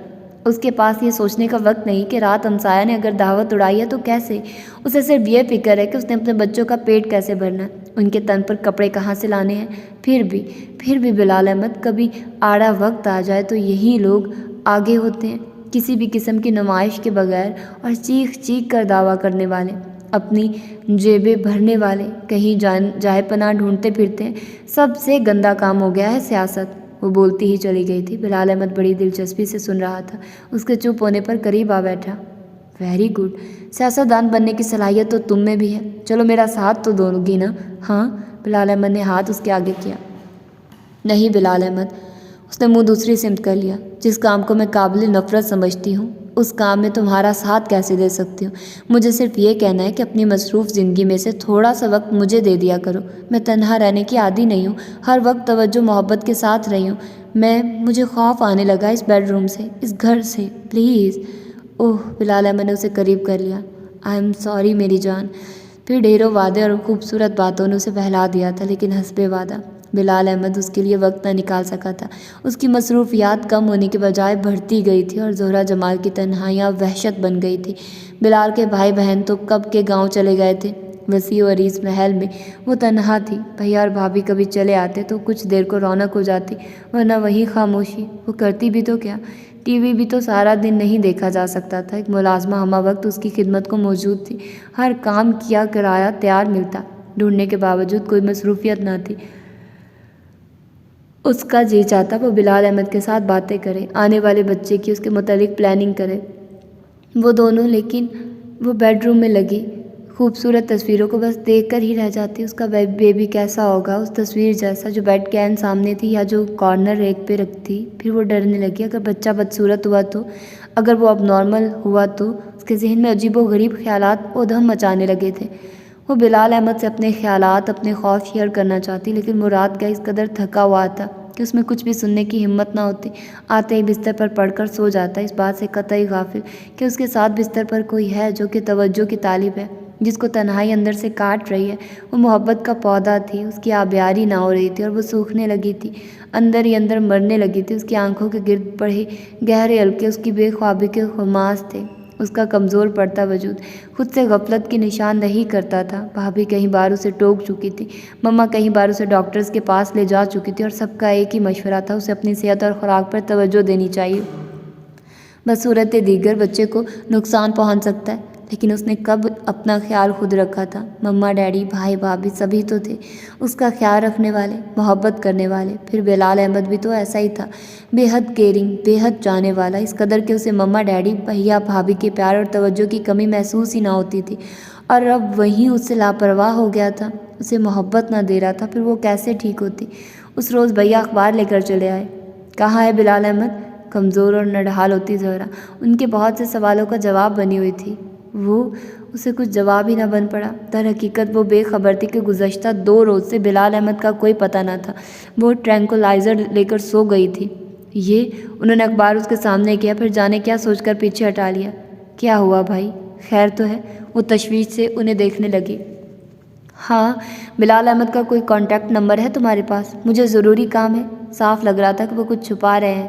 اس کے پاس یہ سوچنے کا وقت نہیں کہ رات ہمسایہ نے اگر دعوت اڑائی ہے تو کیسے۔ اسے صرف یہ فکر ہے کہ اس نے اپنے بچوں کا پیٹ کیسے بھرنا ہے، ان کے تن پر کپڑے کہاں سے لانے ہیں۔ پھر بھی بلال احمد، کبھی آڑا وقت آ جائے تو یہی لوگ آگے ہوتے ہیں، کسی بھی قسم کی نمائش کے بغیر اور چیخ کر دعویٰ کرنے والے، اپنی جیبیں بھرنے والے، کہیں جائے پناہ ڈھونڈتے پھرتے ہیں۔ سب سے گندا کام ہو گیا ہے سیاست۔ وہ بولتی ہی چلی گئی تھی۔ بلال احمد بڑی دلچسپی سے سن رہا تھا۔ اس کے چپ ہونے پر قریب آ بیٹھا۔ ویری گڈ، سیاستدان بننے کی صلاحیت تو تم میں بھی ہے۔ چلو میرا ساتھ تو دو گی نا؟ ہاں، بلال احمد نے ہاتھ اس کے آگے کیا۔ نہیں بلال احمد، اس نے منہ دوسری سمت کر لیا۔ جس کام کو میں قابل نفرت سمجھتی ہوں اس کام میں تمہارا ساتھ کیسے دے سکتی ہوں؟ مجھے صرف یہ کہنا ہے کہ اپنی مصروف زندگی میں سے تھوڑا سا وقت مجھے دے دیا کرو۔ میں تنہا رہنے کی عادی نہیں ہوں، ہر وقت توجہ محبت کے ساتھ رہی ہوں۔ مجھے خوف آنے لگا اس بیڈ روم سے، اس گھر سے، پلیز۔ اوہ، بلال احمد نے اسے قریب کر لیا۔ آئی ایم سوری میری جان۔ پھر ڈھیروں وعدے اور خوبصورت باتوں نے اسے بہلا دیا تھا، لیکن حسب وعدہ بلال احمد اس کے لیے وقت نہ نکال سکا تھا۔ اس کی مصروفیات کم ہونے کے بجائے بڑھتی گئی تھی اور زہرا جمال کی تنہائیاں وحشت بن گئی تھی۔ بلال کے بھائی بہن تو کب کے گاؤں چلے گئے تھے۔ وسیع و عریض محل میں وہ تنہا تھی۔ بھیا اور بھابھی کبھی چلے آتے تو کچھ دیر کو رونق ہو جاتی، ورنہ وہی خاموشی۔ وہ کرتی بھی تو کیا؟ ٹی وی بھی تو سارا دن نہیں دیکھا جا سکتا تھا۔ ایک ملازمہ ہمہ وقت اس کی خدمت کو موجود تھی۔ ہر کام کیا کرایہ تیار ملتا، ڈھونڈنے کے باوجود کوئی مصروفیت نہ تھی۔ اس کا جی چاہتا وہ بلال احمد کے ساتھ باتیں کرے، آنے والے بچے کی اس کے متعلق پلاننگ کرے۔ وہ دونوں لیکن وہ بیڈ روم میں لگی خوبصورت تصویروں کو بس دیکھ کر ہی رہ جاتی۔ اس کا بیبی کیسا ہوگا، اس تصویر جیسا جو بیڈ کے عین سامنے تھی یا جو کارنر ریک پہ رکھتی۔ پھر وہ ڈرنے لگی، اگر بچہ بدصورت ہوا تو، اگر وہ اب نارمل ہوا تو۔ اس کے ذہن میں عجیب و غریب خیالات ادھم مچانے لگے تھے۔ وہ بلال احمد سے اپنے خیالات، اپنے خوف شیئر کرنا چاہتی، لیکن مراد کا اس قدر تھکا ہوا تھا کہ اس میں کچھ بھی سننے کی ہمت نہ ہوتی۔ آتے ہی بستر پر پڑھ کر سو جاتا، اس بات سے قطعی غافل کہ اس کے ساتھ بستر پر کوئی ہے جو کہ توجہ کی طالب ہے، جس کو تنہائی اندر سے کاٹ رہی ہے۔ وہ محبت کا پودا تھی، اس کی آبیاری نہ ہو رہی تھی اور وہ سوکھنے لگی تھی، اندر ہی اندر مرنے لگی تھی۔ اس کی آنکھوں کے گرد پڑے گہرے حلقے اس کی بے خوابی کے خماس تھے۔ اس کا کمزور پڑتا وجود خود سے غفلت کی نشاندہی کرتا تھا۔ بھابھی کئی بار اسے ٹوک چکی تھی، مما کئی بار اسے ڈاکٹرز کے پاس لے جا چکی تھی، اور سب کا ایک ہی مشورہ تھا، اسے اپنی صحت اور خوراک پر توجہ دینی چاہیے۔ بصورت دیگر بچے کو نقصان پہنچ سکتا ہے، لیکن اس نے کب اپنا خیال خود رکھا تھا؟ مما، ڈیڈی، بھائی، بھابھی سبھی تو تھے اس کا خیال رکھنے والے، محبت کرنے والے۔ پھر بلال احمد بھی تو ایسا ہی تھا، بے حد کیئرنگ، بے حد چاہنے والا، اس قدر کہ اسے مما، ڈیڈی، بھیا، بھابھی کے پیار اور توجہ کی کمی محسوس ہی نہ ہوتی تھی، اور اب وہیں اس سے لاپرواہ ہو گیا تھا، اسے محبت نہ دے رہا تھا۔ پھر وہ کیسے ٹھیک ہوتی؟ اس روز بھیا اخبار لے کر چلے آئے۔ کہاں ہے بلال احمد؟ کمزور اور نڈھال ہوتی زہرا ان کے بہت سے سوالوں کا جواب بنی ہوئی تھی۔ اسے کچھ جواب ہی نہ بن پڑا۔ در حقیقت وہ بے خبر تھی کہ گزشتہ 2 روز سے بلال احمد کا کوئی پتہ نہ تھا۔ وہ ٹرینکولائزر لے کر سو گئی تھی۔ انہوں نے اخبار اس کے سامنے کیا، پھر جانے کیا سوچ کر پیچھے ہٹا لیا۔ کیا ہوا بھائی، خیر تو ہے؟ وہ تشویش سے انہیں دیکھنے لگی۔ ہاں، بلال احمد کا کوئی کانٹیکٹ نمبر ہے تمہارے پاس؟ مجھے ضروری کام ہے۔ صاف لگ رہا تھا کہ وہ کچھ چھپا رہے ہیں۔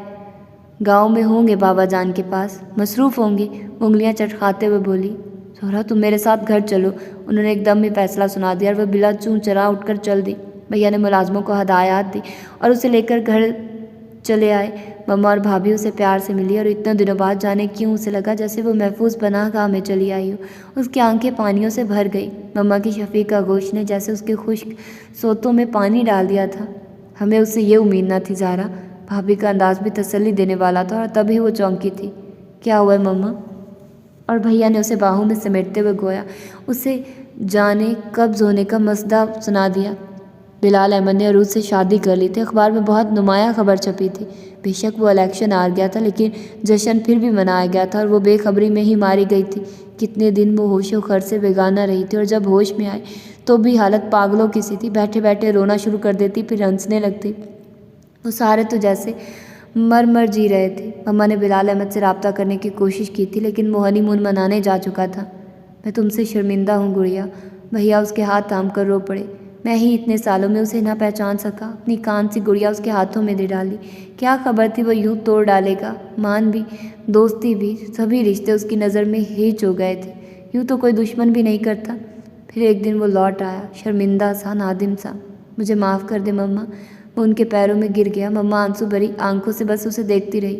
گاؤں میں ہوں گے بابا جان کے پاس، مصروف ہوں گے، انگلیاں چٹکھاتے ہوئے بولی۔ زہرا، تم میرے ساتھ گھر چلو۔ انہوں نے ایک دم میں فیصلہ سنا دیا اور وہ بلا چوں چرا اٹھ کر چل دی۔ بھیا نے ملازموں کو ہدایات دی اور اسے لے کر گھر چلے آئے۔ مما اور بھابھی اسے پیار سے ملی، اور اتنے دنوں بعد جانے کیوں اسے لگا جیسے وہ محفوظ پناہ گاہ میں چلی آئی ہو۔ اس کی آنکھیں پانیوں سے بھر گئی۔ مما کی شفیق آغوش نے جیسے اس کے خشک سوتوں میں پانی ڈال دیا تھا۔ ہمیں اس سے یہ امید نہ تھی زہرا۔ بھابھی کا انداز بھی تسلی دینے والا تھا، اور تبھی وہ چونکی تھی۔ کیا ہوا ہے مما؟ اور بھیا نے اسے باہوں میں سمیٹتے ہوئے گویا اسے جانے قبض ہونے کا مسئلہ سنا دیا۔ بلال احمد نے عروج سے شادی کر لی تھی، اخبار میں بہت نمایاں خبر چھپی تھی۔ بے شک وہ الیکشن ہار گیا تھا، لیکن جشن پھر بھی منایا گیا تھا، اور وہ بے خبری میں ہی ماری گئی تھی۔ کتنے دن وہ ہوش و خرچ سے بیگانہ رہی تھی، اور جب ہوش میں آئی تو بھی حالت پاگلوں کی سی تھی۔ بیٹھے بیٹھے رونا شروع کر دیتی، پھر ہنسنے لگتی۔ وہ سارے تو جیسے مر جی رہے تھے۔ مما نے بلال احمد سے رابطہ کرنے کی کوشش کی تھی، لیکن وہ ہنی مون منانے جا چکا تھا۔ میں تم سے شرمندہ ہوں گڑیا۔ بھیا اس کے ہاتھ تھام کر رو پڑے۔ میں ہی اتنے سالوں میں اسے نہ پہچان سکا۔ اپنی کان سی گڑیا اس کے ہاتھوں میں دے ڈالی۔ کیا خبر تھی وہ یوں توڑ ڈالے گا؟ مان بھی، دوستی بھی، سبھی رشتے اس کی نظر میں ہیچ ہو گئے تھے۔ یوں تو کوئی دشمن بھی نہیں کرتا۔ پھر ایک دن وہ لوٹ آیا، شرمندہ سا، نادم سا۔ مجھے معاف کر دے مما۔ وہ ان کے پیروں میں گر گیا۔ مما آنسو بھری آنکھوں سے بس اسے دیکھتی رہی۔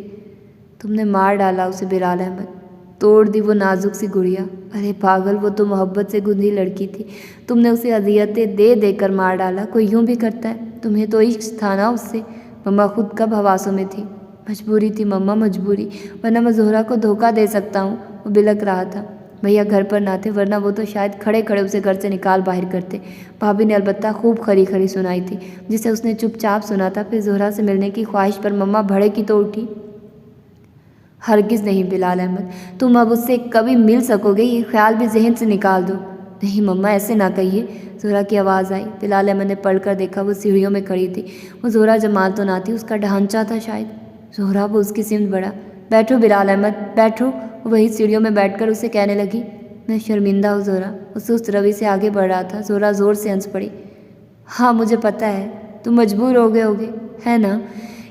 تم نے مار ڈالا اسے بلال احمد، توڑ دی وہ نازک سی گڑیا۔ ارے پاگل، وہ تو محبت سے گندھی لڑکی تھی، تم نے اسے اذیتیں دے دے کر مار ڈالا۔ کوئی یوں بھی کرتا ہے؟ تمہیں تو عشق تھا نا اس سے۔ مما خود کب حواسوں میں تھی؟ مجبوری تھی مما، مجبوری، ورنہ میں زہرا کو دھوکہ دے سکتا ہوں۔ وہ بلک رہا تھا۔ بھیا گھر پر نہ تھے، ورنہ وہ تو شاید کھڑے کھڑے اسے گھر سے نکال باہر کرتے۔ بھابھی نے البتہ خوب کھری کھری سنائی تھی، جسے اس نے چپ چاپ سنا تھا۔ پھر زہرا سے ملنے کی خواہش پر مما بھڑکی تو اٹھی۔ ہرگز نہیں بلال احمد، تم اب اس سے کبھی مل سکو گے، یہ خیال بھی ذہن سے نکال دو۔ نہیں مما، ایسے نہ کہیے، زہرا کی آواز آئی۔ بلال احمد نے پلٹ کر دیکھا، وہ سیڑھیوں میں کھڑی تھی۔ وہ زہرا جمال تو نہ تھی، اس کا ڈھانچہ تھا شاید۔ زہرا، وہ اس کی سمت بڑھا۔ بیٹھو بلال احمد، بیٹھو۔ وہی سیڑھیوں میں بیٹھ کر اسے کہنے لگی۔ میں شرمندہ ہوں زہرا۔ وہ سست روی سے آگے بڑھ رہا تھا۔ زہرا زور سے ہنس پڑی۔ ہاں مجھے پتہ ہے، تم مجبور ہو گئے ہوگے، ہے نا؟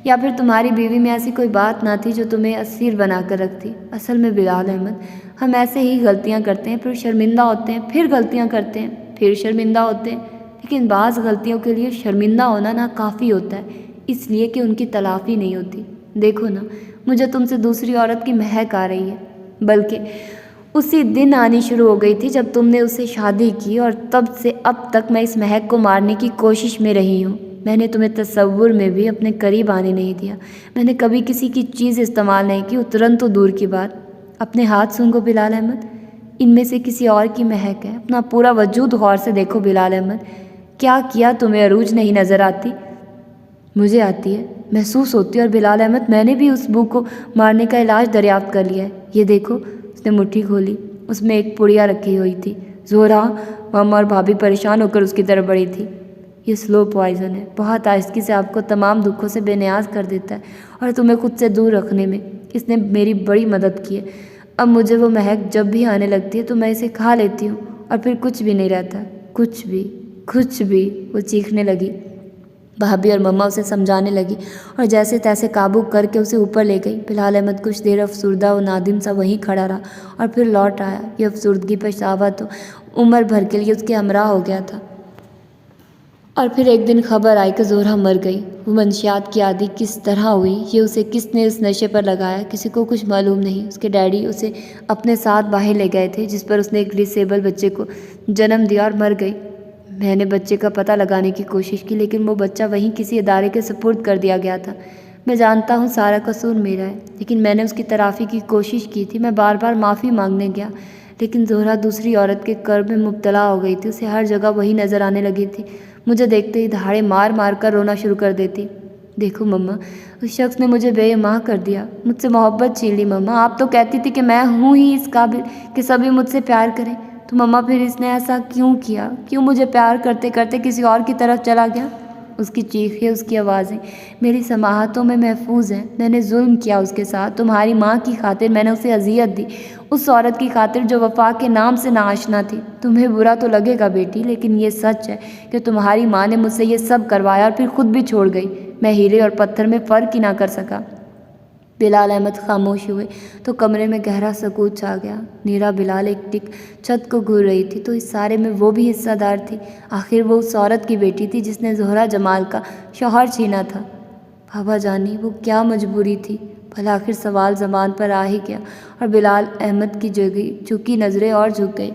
یا پھر تمہاری بیوی میں ایسی کوئی بات نہ تھی جو تمہیں اسیر بنا کر رکھتی۔ اصل میں بلال احمد، ہم ایسے ہی غلطیاں کرتے ہیں، پھر شرمندہ ہوتے ہیں، پھر غلطیاں کرتے ہیں، پھر شرمندہ ہوتے ہیں، لیکن بعض غلطیوں کے لیے شرمندہ ہونا ناکافی ہوتا ہے، اس لیے کہ ان کی تلافی نہیں ہوتی۔ دیکھو نا، مجھے تم سے دوسری عورت کی مہک آ رہی ہے، بلکہ اسی دن آنی شروع ہو گئی تھی جب تم نے اسے شادی کی، اور تب سے اب تک میں اس مہک کو مارنے کی کوشش میں رہی ہوں۔ میں نے تمہیں تصور میں بھی اپنے قریب آنے نہیں دیا۔ میں نے کبھی کسی کی چیز استعمال نہیں کی، اترن تو دور کی بات۔ اپنے ہاتھ سونگھو بلال احمد، ان میں سے کسی اور کی مہک ہے۔ اپنا پورا وجود غور سے دیکھو بلال احمد۔ کیا کیا تمہیں عروج نہیں نظر آتی؟ مجھے آتی ہے، محسوس ہوتی ہے، اور بلال احمد میں نے بھی اس بو کو مارنے کا علاج دریافت کر لیا ہے۔ یہ دیکھو۔ اس نے مٹھی کھولی، اس میں ایک پڑیا رکھی ہوئی تھی۔ زہرا، ماما اور بھابھی پریشان ہو کر اس کی طرف بڑھی تھی۔ یہ سلو پوائزن ہے، بہت آہستگی سے آپ کو تمام دکھوں سے بے نیاز کر دیتا ہے اور تمہیں خود سے دور رکھنے میں اس نے میری بڑی مدد کی ہے۔ اب مجھے وہ مہک جب بھی آنے لگتی ہے تو میں اسے کھا لیتی ہوں اور پھر کچھ بھی نہیں رہتا، کچھ بھی۔ وہ چیخنے لگی۔ بھابھی اور مما اسے سمجھانے لگی اور جیسے تیسے قابو کر کے اسے اوپر لے گئی۔ بلال احمد کچھ دیر افسردہ و نادم سا وہیں کھڑا رہا اور پھر لوٹ آیا۔ یہ افسردگی پچھتاوا تو عمر بھر کے لیے اس کے ہمراہ ہو گیا تھا۔ اور پھر ایک دن خبر آئی کہ زہرا مر گئی۔ وہ منشیات کی عادی کس طرح ہوئی، یہ اسے کس نے اس نشے پر لگایا، کسی کو کچھ معلوم نہیں۔ اس کے ڈیڈی اسے اپنے ساتھ باہر لے گئے تھے، جس پر اس نے ایک ڈسیبل بچے کو جنم دیا اور مر گئی۔ میں نے بچے کا پتہ لگانے کی کوشش کی، لیکن وہ بچہ وہیں کسی ادارے کے سپرد کر دیا گیا تھا۔ میں جانتا ہوں سارا قصور میرا ہے، لیکن میں نے اس کی تلافی کی کوشش کی تھی۔ میں بار بار معافی مانگنے گیا، لیکن زہرا دوسری عورت کے کرب میں مبتلا ہو گئی تھی۔ اسے ہر جگہ وہی نظر آنے لگی تھی۔ مجھے دیکھتے ہی دھاڑے مار مار کر رونا شروع کر دیتی۔ دیکھو مما، اس شخص نے مجھے بے ایماں کر دیا، مجھ سے محبت چھین لی۔ مما، آپ تو کہتی تھی کہ میں ہوں ہی اس قابل کہ سبھی مجھ سے پیار کریں، تو مما پھر اس نے ایسا کیوں کیا؟ کیوں مجھے پیار کرتے کرتے کسی اور کی طرف چلا گیا؟ اس کی چیخیں، اس کی آوازیں میری سماعتوں میں محفوظ ہیں۔ میں نے ظلم کیا اس کے ساتھ، تمہاری ماں کی خاطر میں نے اسے اذیت دی، اس عورت کی خاطر جو وفا کے نام سے ناآشنا تھی۔ تمہیں برا تو لگے گا بیٹی، لیکن یہ سچ ہے کہ تمہاری ماں نے مجھ سے یہ سب کروایا اور پھر خود بھی چھوڑ گئی۔ میں ہیرے اور پتھر میں فرق ہی نہ کر سکا۔ بلال احمد خاموش ہوئے تو کمرے میں گہرا سکوت چھا گیا۔ نیرا بلال ایک ٹک چھت کو گھور رہی تھی، تو اس سارے میں وہ بھی حصہ دار تھی۔ آخر وہ اس عورت کی بیٹی تھی جس نے زہرا جمال کا شوہر چھینا تھا۔ بابا جانی، وہ کیا مجبوری تھی؟ بھلا آخر سوال زبان پر آ ہی گیا اور بلال احمد کی جھکی نظریں اور جھک گئی۔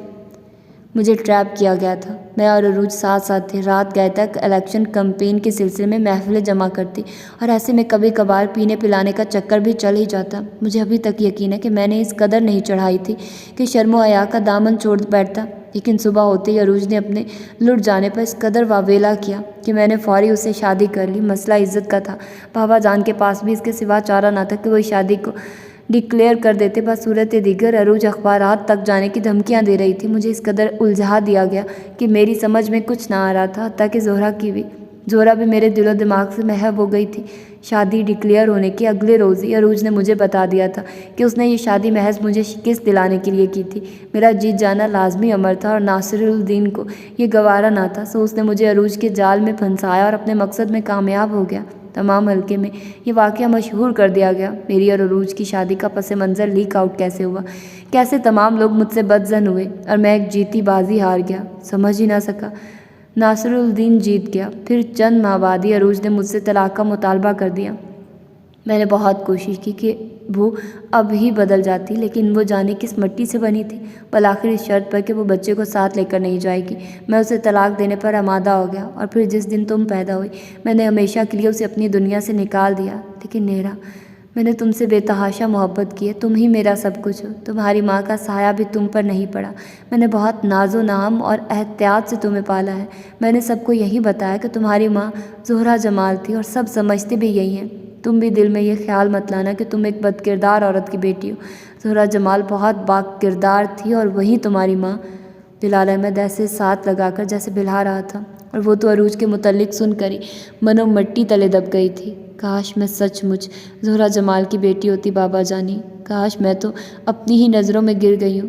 مجھے ٹریپ کیا گیا تھا۔ میں اور عروج ساتھ ساتھ تھے۔ رات گئے تک الیکشن کمپین کے سلسلے میں محفلیں جمع کرتی اور ایسے میں کبھی کبھار پینے پلانے کا چکر بھی چل ہی جاتا۔ مجھے ابھی تک یقین ہے کہ میں نے اس قدر نہیں چڑھائی تھی کہ شرم و حیا کا دامن چھوڑ بیٹھتا، لیکن صبح ہوتے ہی عروج نے اپنے لٹ جانے پر اس قدر واویلا کیا کہ میں نے فوری اس سے شادی کر لی۔ مسئلہ عزت کا تھا۔ بابا جان کے پاس بھی اس کے سوا چارہ نہ تھا کہ وہ اس شادی کو ڈکلیئر کر دیتے۔ بصورت دیگر عروج اخبارات تک جانے کی دھمکیاں دے رہی تھی۔ مجھے اس قدر الجھا دیا گیا کہ میری سمجھ میں کچھ نہ آ رہا تھا، حتیٰ کہ زہرا بھی میرے دل و دماغ سے محو ہو گئی تھی۔ شادی ڈکلیئر ہونے کے اگلے روز ہی عروج نے مجھے بتا دیا تھا کہ اس نے یہ شادی محض مجھے شکست دلانے کے لیے کی تھی۔ میرا جیت جانا لازمی امر تھا اور ناصر الدین کو یہ گوارا نہ تھا، سو اس نے مجھے عروج کے جال میں پھنسایا اور اپنے مقصد میں کامیاب ہو گیا۔ تمام حلقے میں یہ واقعہ مشہور کر دیا گیا۔ میری اور عروج کی شادی کا پس منظر لیک آؤٹ کیسے ہوا، کیسے تمام لوگ مجھ سے بدظن ہوئے اور میں ایک جیتی بازی ہار گیا، سمجھ ہی نہ سکا۔ ناصر الدین جیت گیا۔ پھر چند ماہ بعد ہی عروج نے مجھ سے طلاق کا مطالبہ کر دیا۔ میں نے بہت کوشش کی کہ وہ اب ہی بدل جاتی، لیکن وہ جانے کس مٹی سے بنی تھی۔ بالآخر اس شرط پر کہ وہ بچے کو ساتھ لے کر نہیں جائے گی، میں اسے طلاق دینے پر آمادہ ہو گیا، اور پھر جس دن تم پیدا ہوئی میں نے ہمیشہ کے لیے اسے اپنی دنیا سے نکال دیا۔ لیکن نیرا، میں نے تم سے بے تحاشا محبت کی ہے، تم ہی میرا سب کچھ ہو۔ تمہاری ماں کا سایہ بھی تم پر نہیں پڑا۔ میں نے بہت ناز و نام اور احتیاط سے تمہیں پالا ہے۔ میں نے سب کو یہی بتایا کہ تمہاری ماں زہرا جمال تھی، اور سب سمجھتے بھی یہی ہیں۔ تم بھی دل میں یہ خیال مت لانا کہ تم ایک بد کردار عورت کی بیٹی ہو۔ زہرا جمال بہت با کردار تھی، اور وہی تمہاری ماں۔ بلال احمد ایسے ساتھ لگا کر جیسے بلہا رہا تھا، اور وہ تو عروج کے متعلق سن کر ہی منو مٹی تلے دب گئی تھی۔ کاش میں سچ مچ زہرا جمال کی بیٹی ہوتی بابا جانی، کاش میں تو اپنی ہی نظروں میں گر گئی ہوں۔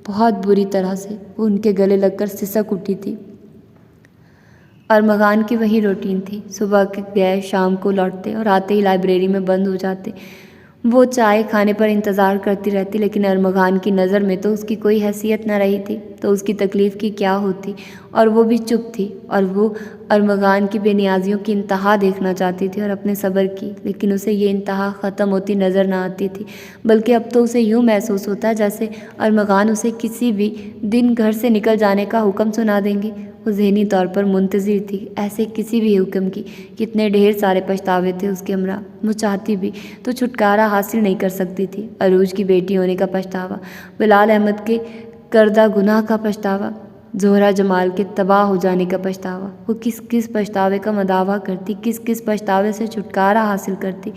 بہت بری طرح سے وہ ان کے گلے لگ کر سسک اٹھی تھی۔ ارمغان کی وہی روٹین تھی۔ صبح گئے، شام کو لوٹتے اور آتے ہی لائبریری میں بند ہو جاتے۔ وہ چائے کھانے پر انتظار کرتی رہتی، لیکن ارمغان کی نظر میں تو اس کی کوئی حیثیت نہ رہی تھی، تو اس کی تکلیف کی کیا ہوتی، اور وہ بھی چپ تھی، اور وہ ارمغان کی بے نیازیوں کی انتہا دیکھنا چاہتی تھی اور اپنے صبر کی، لیکن اسے یہ انتہا ختم ہوتی نظر نہ آتی تھی، بلکہ اب تو اسے یوں محسوس ہوتا جیسے ارمغان اسے کسی بھی دن گھر سے نکل جانے کا حکم سنا دیں گے۔ وہ ذہنی طور پر منتظر تھی ایسے کسی بھی حکم کی۔ کتنے ڈھیر سارے پچھتاوے تھے اس کے ہمراہ۔ وہ چاہتی بھی تو چھٹکارا حاصل نہیں کر سکتی تھی۔ عروج کی بیٹی ہونے کا پچھتاوا، بلال احمد کے کردہ گناہ کا پچھتاوا، زہرا جمال کے تباہ ہو جانے کا پچھتاوا۔ وہ کس کس پچھتاوے کا مداوع کرتی، کس کس پچھتاوے سے چھٹکارا حاصل کرتی۔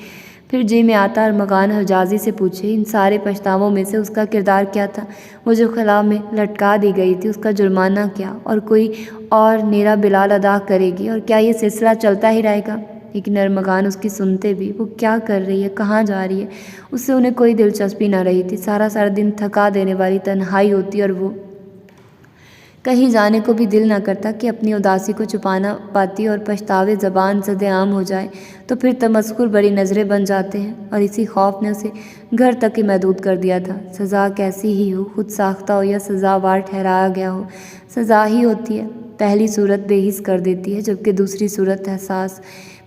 پھر جی میں آتا ارمغان حجازی سے پوچھے ان سارے پچھتاووں میں سے اس کا کردار کیا تھا، وہ جو خلا میں لٹکا دی گئی تھی، اس کا جرمانہ کیا، اور کوئی اور نیرا بلال ادا کرے گی، اور کیا یہ سلسلہ چلتا ہی رہے گا؟ لیکن ارمغان اس کی سنتے بھی، وہ کیا کر رہی ہے، کہاں جا رہی ہے، اس سے انہیں کوئی دلچسپی نہ رہی تھی۔ سارا دن تھکا دینے والی تنہائی ہوتی اور وہ کہیں جانے کو بھی دل نہ کرتا کہ اپنی اداسی کو چھپانا پاتی، اور پچھتاوے زبان زد عام ہو جائے تو پھر تمسخر بڑی نظریں بن جاتے ہیں، اور اسی خوف نے اسے گھر تک ہی محدود کر دیا تھا۔ سزا کیسی ہی ہو، خود ساختہ ہو یا سزاوار ٹھہرایا گیا ہو، سزا ہی ہوتی ہے۔ پہلی صورت بے حس کر دیتی ہے، جبکہ دوسری صورت احساس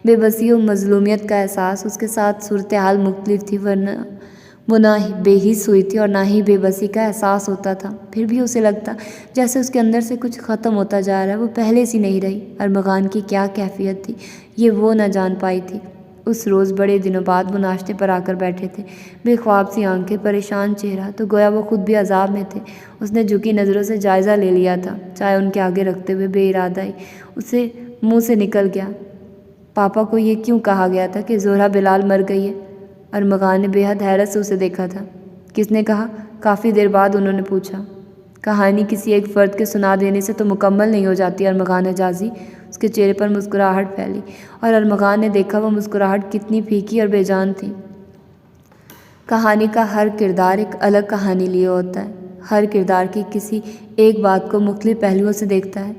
بے بسی و مظلومیت کا احساس۔ اس کے ساتھ صورتحال مختلف تھی، ورنہ وہ نہ بے حس ہوئی تھی اور نہ ہی بے بسی کا احساس ہوتا تھا۔ پھر بھی اسے لگتا جیسے اس کے اندر سے کچھ ختم ہوتا جا رہا ہے، وہ پہلے سی نہیں رہی۔ ارمغان کی کیا کیفیت تھی یہ وہ نہ جان پائی تھی۔ اس روز بڑے دنوں بعد وہ ناشتے پر آ کر بیٹھے تھے، بے خواب سی آنکھیں، پریشان چہرہ، تو گویا وہ خود بھی عذاب میں تھے۔ اس نے جھکی نظروں سے جائزہ لے لیا تھا، چائے ان کے آگے رکھتے ہوئے بے ارادہ ہی اسے منہ سے نکل گیا، پاپا کو یہ کیوں کہا گیا تھا کہ زہرہ بلال مر گئی ہے؟ ارمغان نے بے حد حیرت سے اسے دیکھا تھا۔ کس نے کہا؟ کافی دیر بعد انہوں نے پوچھا۔ کہانی کسی ایک فرد کے سنا دینے سے تو مکمل نہیں ہو جاتی ارمغان حجازی۔ اس کے چہرے پر مسکراہٹ پھیلی، اور ارمغان نے دیکھا وہ مسکراہٹ کتنی پھیکی اور بے جان تھی۔ کہانی کا ہر کردار ایک الگ کہانی لیے ہوتا ہے، ہر کردار کی کسی ایک بات کو مختلف پہلوؤں سے دیکھتا ہے۔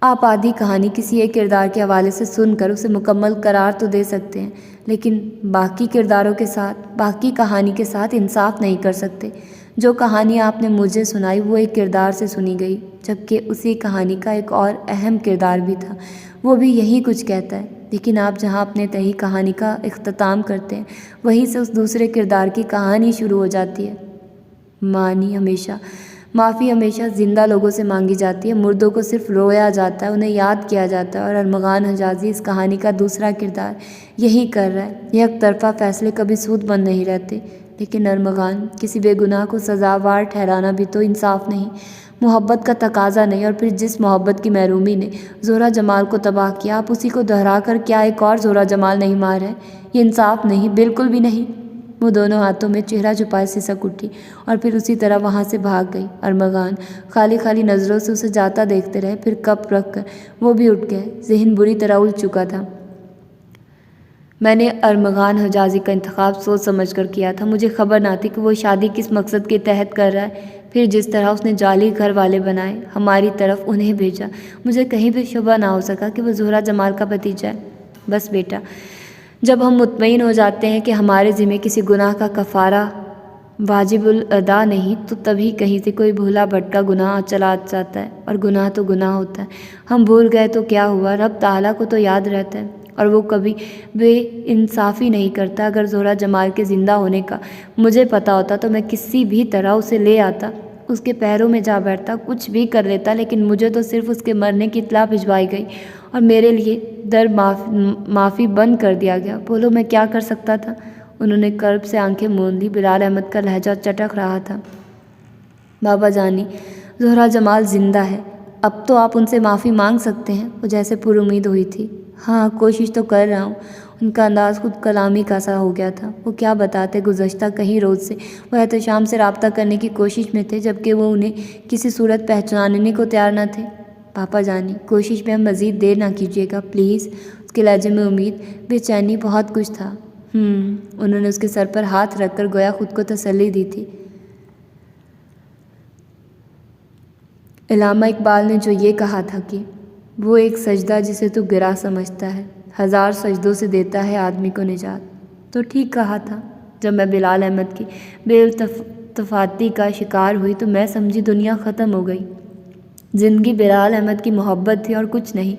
آپ آدھی کہانی کسی ایک کردار کے حوالے سے سن کر اسے مکمل قرار تو دے سکتے ہیں، لیکن باقی کرداروں کے ساتھ، باقی کہانی کے ساتھ انصاف نہیں کر سکتے۔ جو کہانی آپ نے مجھے سنائی وہ ایک کردار سے سنی گئی، جبکہ اسی کہانی کا ایک اور اہم کردار بھی تھا، وہ بھی یہی کچھ کہتا ہے، لیکن آپ جہاں اپنے تہی کہانی کا اختتام کرتے ہیں وہیں سے اس دوسرے کردار کی کہانی شروع ہو جاتی ہے۔ معافی ہمیشہ زندہ لوگوں سے مانگی جاتی ہے، مردوں کو صرف رویا جاتا ہے، انہیں یاد کیا جاتا ہے، اور ارمغان حجازی اس کہانی کا دوسرا کردار یہی کر رہا ہے۔ یک طرفہ فیصلے کبھی سود مند نہیں رہتے، لیکن ارمغان کسی بے گناہ کو سزاوار ٹھہرانا بھی تو انصاف نہیں، محبت کا تقاضا نہیں۔ اور پھر جس محبت کی محرومی نے زہرہ جمال کو تباہ کیا، آپ اسی کو دہرا کر کیا ایک اور زہرہ جمال نہیں مار رہے؟ یہ انصاف نہیں، بالکل بھی نہیں۔ وہ دونوں ہاتھوں میں چہرہ چھپائے سسک اٹھی اور پھر اسی طرح وہاں سے بھاگ گئی۔ ارمغان خالی نظروں سے اسے جاتا دیکھتے رہے، پھر کپ رکھ کر وہ بھی اٹھ گئے۔ ذہن بری طرح الجھ چکا تھا۔ میں نے ارمغان حجازی کا انتخاب سوچ سمجھ کر کیا تھا، مجھے خبر نہ تھی کہ وہ شادی کس مقصد کے تحت کر رہا ہے۔ پھر جس طرح اس نے جعلی گھر والے بنائے، ہماری طرف انہیں بھیجا، مجھے کہیں بھی شبہ نہ ہو سکا کہ وہ زہرہ جمال کا بھتیجا ہے۔ بس بیٹا، جب ہم مطمئن ہو جاتے ہیں کہ ہمارے ذمہ کسی گناہ کا کفارہ واجب الادا نہیں، تو تبھی کہیں سے کوئی بھولا بھٹکا گناہ چلا جاتا ہے، اور گناہ تو گناہ ہوتا ہے۔ ہم بھول گئے تو کیا ہوا، رب تعالیٰ کو تو یاد رہتا ہے، اور وہ کبھی بے انصافی نہیں کرتا۔ اگر زہرہ جمال کے زندہ ہونے کا مجھے پتہ ہوتا تو میں کسی بھی طرح اسے لے آتا، اس کے پیروں میں جا بیٹھتا، کچھ بھی کر لیتا، لیکن مجھے تو صرف اس کے مرنے کی اطلاع بھجوائی گئی اور میرے لیے در معافی بند کر دیا گیا۔ بولو میں کیا کر سکتا تھا؟ انہوں نے کرب سے آنکھیں موند لی۔ بلال احمد کا لہجہ چٹک رہا تھا۔ بابا جانی، زہرہ جمال زندہ ہے، اب تو آپ ان سے معافی مانگ سکتے ہیں۔ وہ جیسے پر امید ہوئی تھی۔ ہاں، کوشش تو کر رہا ہوں۔ ان کا انداز خود کلامی کا سا ہو گیا تھا۔ وہ کیا بتاتے، گزشتہ کئی روز سے وہ احتشام سے رابطہ کرنے کی کوشش میں تھے، جبکہ وہ انہیں کسی صورت پہچاننے کو تیار نہ تھے۔ پاپا جانی، کوشش میں مزید دیر نہ کیجیے گا پلیز۔ اس کے لہجے میں امید، بے چینی، بہت کچھ تھا۔ انہوں نے اس کے سر پر ہاتھ رکھ کر گویا خود کو تسلی دی تھی۔ علامہ اقبال نے جو یہ کہا تھا کہ وہ ایک سجدہ جسے تو گرا سمجھتا ہے، 1000 سجدوں سے دیتا ہے آدمی کو نجات، تو ٹھیک کہا تھا۔ جب میں بلال احمد کی بے التفاتی کا شکار ہوئی تو میں سمجھی دنیا ختم ہو گئی۔ زندگی بلال احمد کی محبت تھی اور کچھ نہیں۔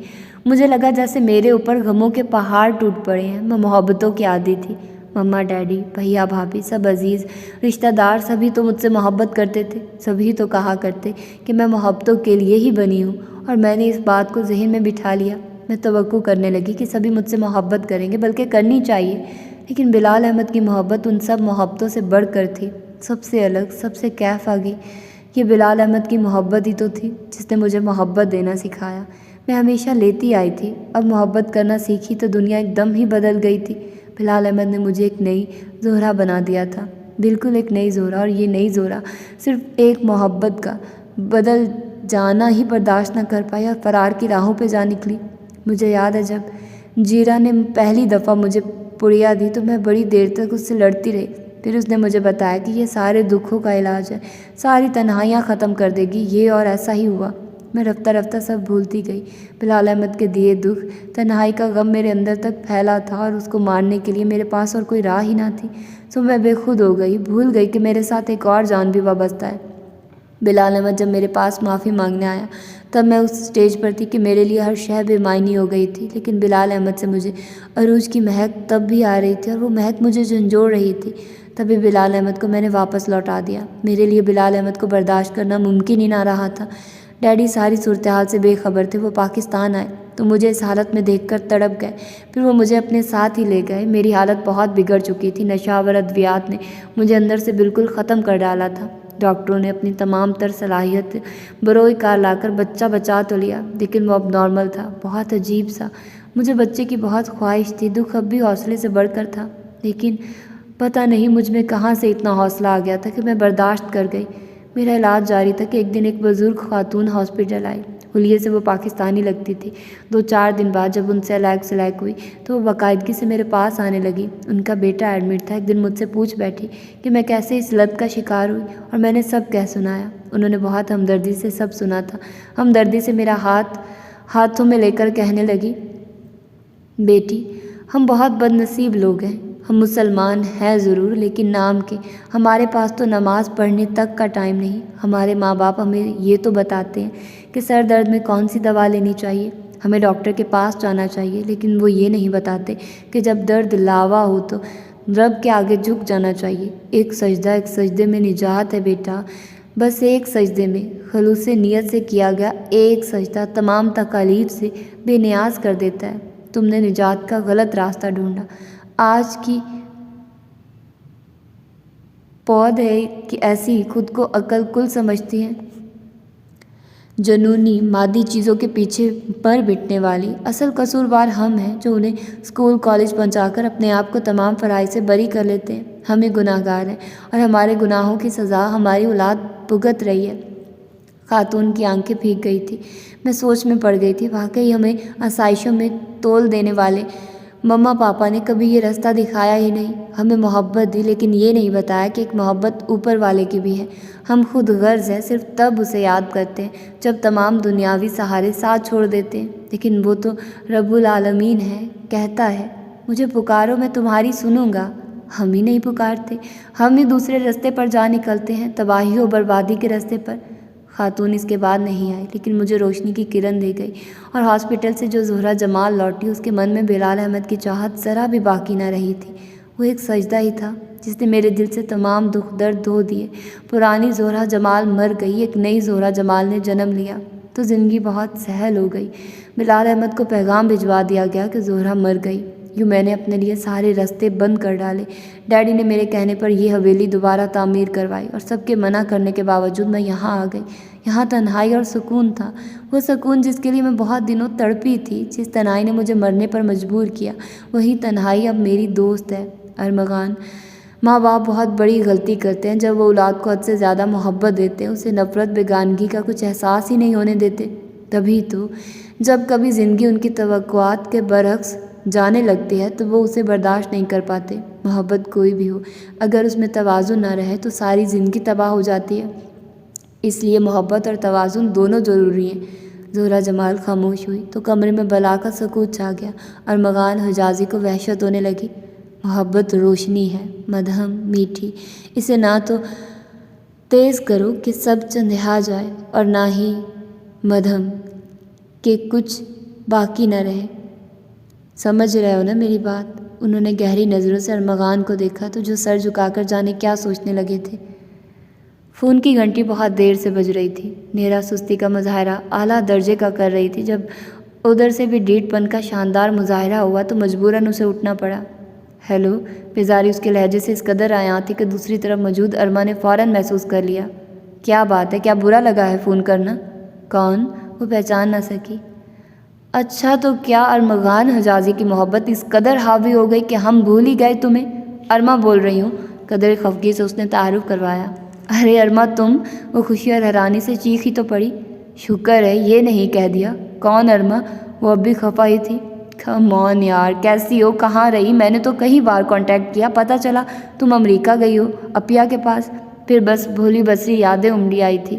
مجھے لگا جیسے میرے اوپر غموں کے پہاڑ ٹوٹ پڑے ہیں۔ میں محبتوں کی عادی تھی۔ مما، ڈیڈی، بھیا، بھابھی، سب عزیز رشتہ دار سبھی تو مجھ سے محبت کرتے تھے، سبھی تو کہا کرتے کہ میں محبتوں کے لیے ہی بنی ہوں، اور میں نے اس بات کو ذہن میں بٹھا لیا۔ میں توقع کرنے لگی کہ سبھی مجھ سے محبت کریں گے، بلکہ کرنی چاہیے، لیکن بلال احمد کی محبت ان سب محبتوں سے بڑھ کر تھی، سب سے الگ، سب سے کیف آگی۔ یہ بلال احمد کی محبت ہی تو تھی جس نے مجھے محبت دینا سکھایا۔ میں ہمیشہ لیتی آئی تھی، اب محبت کرنا سیکھی تو دنیا ایک دم ہی بدل گئی تھی۔ بلال احمد نے مجھے ایک نئی زہرا بنا دیا تھا، بالکل ایک نئی زہرا، اور یہ نئی زہرا صرف ایک محبت کا بدل جانا ہی برداشت نہ کر پائی اور فرار کی راہوں پہ جا نکلی۔ مجھے یاد ہے جب جیرا نے پہلی دفعہ مجھے پڑیا دی تو میں بڑی دیر تک اس سے لڑتی رہی، پھر اس نے مجھے بتایا کہ یہ سارے دکھوں کا علاج ہے، ساری تنہائیاں ختم کر دے گی یہ، اور ایسا ہی ہوا۔ میں رفتہ رفتہ سب بھولتی گئی، بلال احمد کے دیے دکھ، تنہائی کا غم میرے اندر تک پھیلا تھا، اور اس کو مارنے کے لیے میرے پاس اور کوئی راہ ہی نہ تھی۔ سو میں بے خود ہو گئی، بھول گئی کہ میرے ساتھ ایک اور جان بھی وابستہ ہے۔ بلال احمد جب میرے پاس معافی مانگنے آیا تب میں اس سٹیج پر تھی کہ میرے لیے ہر شے بے معنی ہو گئی تھی، لیکن بلال احمد سے مجھے عروج کی مہک تب بھی آ رہی تھی، اور وہ مہک مجھے جھنجھوڑ رہی تھی۔ تبھی بلال احمد کو میں نے واپس لوٹا دیا۔ میرے لیے بلال احمد کو برداشت کرنا ممکن ہی نہ رہا تھا۔ ڈیڈی ساری صورتحال سے بے خبر تھے۔ وہ پاکستان آئے تو مجھے اس حالت میں دیکھ کر تڑپ گئے، پھر وہ مجھے اپنے ساتھ ہی لے گئے۔ میری حالت بہت بگڑ چکی تھی، نشہ آور ادویات نے مجھے اندر سے بالکل ختم کر ڈالا تھا۔ ڈاکٹروں نے اپنی تمام تر صلاحیت بروئے کار لا کر بچہ بچا تو لیا، لیکن وہ اب نارمل تھا، بہت عجیب سا۔ مجھے بچے کی بہت خواہش تھی، دکھ اب بھی حوصلے سے بڑھ کر تھا، لیکن پتہ نہیں مجھ میں کہاں سے اتنا حوصلہ آ گیا تھا کہ میں برداشت کر گئی۔ میرا علاج جاری تھا کہ ایک دن ایک بزرگ خاتون ہاسپٹل آئی۔ حلیے سے وہ پاکستانی لگتی تھی۔ 2-4 دن بعد جب ان سے علیق سلیق ہوئی تو وہ باقاعدگی سے میرے پاس آنے لگی۔ ان کا بیٹا ایڈمٹ تھا۔ ایک دن مجھ سے پوچھ بیٹھی کہ میں کیسے اس لت کا شکار ہوئی، اور میں نے سب کہہ سنایا۔ انہوں نے بہت ہمدردی سے سب سنا تھا، ہمدردی سے میرا ہاتھوں میں لے کر کہنے لگی، بیٹی ہم بہت بد نصیب لوگ ہیں، ہم مسلمان ہیں ضرور لیکن نام کے، ہمارے پاس تو نماز پڑھنے تک کا ٹائم نہیں۔ ہمارے ماں باپ ہمیں یہ تو بتاتے ہیں کہ سر درد میں کون سی دوا لینی چاہیے، ہمیں ڈاکٹر کے پاس جانا چاہیے، لیکن وہ یہ نہیں بتاتے کہ جب درد لاوا ہو تو رب کے آگے جھک جانا چاہیے۔ ایک سجدے میں نجات ہے بیٹا، بس ایک سجدے میں، خلوص نیت سے کیا گیا ایک سجدہ تمام تکالیف سے بے نیاز کر دیتا ہے۔ تم نے نجات کا غلط راستہ ڈھونڈا۔ آج کی پود ہے کہ ایسی خود کو عقل کل سمجھتی ہیں، جنونی مادی چیزوں کے پیچھے پر بٹنے والی۔ اصل قصوروار ہم ہیں جو انہیں اسکول کالج پہنچا کر اپنے آپ کو تمام فرائض سے بری کر لیتے ہیں۔ ہم ہی گناہ گار ہیں، اور ہمارے گناہوں کی سزا ہماری اولاد بھگت رہی ہے۔ خاتون کی آنکھیں بھیگ گئی تھی۔ میں سوچ میں پڑ گئی تھی، واقعی ہمیں آسائشوں میں تول دینے والے مما پاپا نے کبھی یہ رستہ دکھایا ہی نہیں۔ ہمیں محبت دی لیکن یہ نہیں بتایا کہ ایک محبت اوپر والے کی بھی ہے۔ ہم خود غرض ہیں، صرف تب اسے یاد کرتے ہیں جب تمام دنیاوی سہارے ساتھ چھوڑ دیتے ہیں، لیکن وہ تو رب العالمین ہے، کہتا ہے مجھے پکارو میں تمہاری سنوں گا۔ ہم ہی نہیں پکارتے، ہم ہی دوسرے رستے پر جا نکلتے ہیں، تباہی و بربادی کے رستے پر۔ خاتون اس کے بعد نہیں آئی، لیکن مجھے روشنی کی کرن دے گئی، اور ہاسپٹل سے جو زہرہ جمال لوٹی اس کے من میں بلال احمد کی چاہت ذرا بھی باقی نہ رہی تھی۔ وہ ایک سجدہ ہی تھا جس نے میرے دل سے تمام دکھ درد دھو دیے۔ پرانی زہرہ جمال مر گئی، ایک نئی زہرہ جمال نے جنم لیا تو زندگی بہت سہل ہو گئی۔ بلال احمد کو پیغام بھجوا دیا گیا کہ زہرہ مر گئی۔ یوں میں نے اپنے لیے سارے راستے بند کر ڈالے۔ ڈیڈی نے میرے کہنے پر یہ حویلی دوبارہ تعمیر کروائی، اور سب کے منع کرنے کے باوجود میں یہاں آ گئی۔ یہاں تنہائی اور سکون تھا، وہ سکون جس کے لیے میں بہت دنوں تڑپی تھی، جس تنہائی نے مجھے مرنے پر مجبور کیا، وہی تنہائی اب میری دوست ہے۔ ارمغان، ماں باپ بہت بڑی غلطی کرتے ہیں جب وہ اولاد کو حد سے زیادہ محبت دیتے ہیں، اسے نفرت بیگانگی کا کچھ احساس ہی نہیں ہونے دیتے۔ تبھی تو جب کبھی زندگی ان کی توقعات کے برعکس جانے لگتی ہے تو وہ اسے برداشت نہیں کر پاتے۔ محبت کوئی بھی ہو، اگر اس میں توازن نہ رہے تو ساری زندگی تباہ ہو جاتی ہے۔ اس لیے محبت اور توازن دونوں ضروری ہیں۔ زہرہ جمال خاموش ہوئی تو کمرے میں بلا کا سکوت چھا گیا۔ ارمغان حجازی کو وحشت ہونے لگی۔ محبت روشنی ہے، مدھم میٹھی، اسے نہ تو تیز کرو کہ سب چندھیا جائے، اور نہ ہی مدھم کہ کچھ باقی نہ رہے۔ سمجھ رہے ہو نا میری بات؟ انہوں نے گہری نظروں سے ارمغان کو دیکھا تو جو سر جھکا کر جانے کیا سوچنے لگے تھے۔ فون کی گھنٹی بہت دیر سے بج رہی تھی۔ نیرا سستی کا مظاہرہ اعلیٰ درجے کا کر رہی تھی۔ جب ادھر سے بھی ڈیٹ پن کا شاندار مظاہرہ ہوا تو مجبوراً اسے اٹھنا پڑا۔ ہیلو، بیزاری اس کے لہجے سے اس قدر عیاں تھی کہ دوسری طرف موجود ارما نے فوراً محسوس کر لیا۔ کیا بات ہے، کیا برا لگا ہے فون کرنا؟ کون؟ وہ پہچان نہ سکی۔ اچھا تو کیا ارمغان حجازی کی محبت اس قدر حاوی ہو گئی کہ ہم بھول ہی گئے تمہیں؟ ارما بول رہی ہوں، قدر خفگی سے اس نے تعارف کروایا۔ ارے ارما تم؟ وہ خوشی اور حیرانی سے چیخ ہی تو پڑی۔ شکر ہے یہ نہیں کہہ دیا۔ کون ارما؟ وہ اب بھی خفا ہی تھی۔ کم آن یار، کیسی ہو؟ کہاں رہی؟ میں نے تو کئی بار کانٹیکٹ کیا، پتہ چلا تم امریکہ گئی ہو، اپیا کے پاس۔ پھر بس بھولی بسری یادیں امڑی آئی تھی۔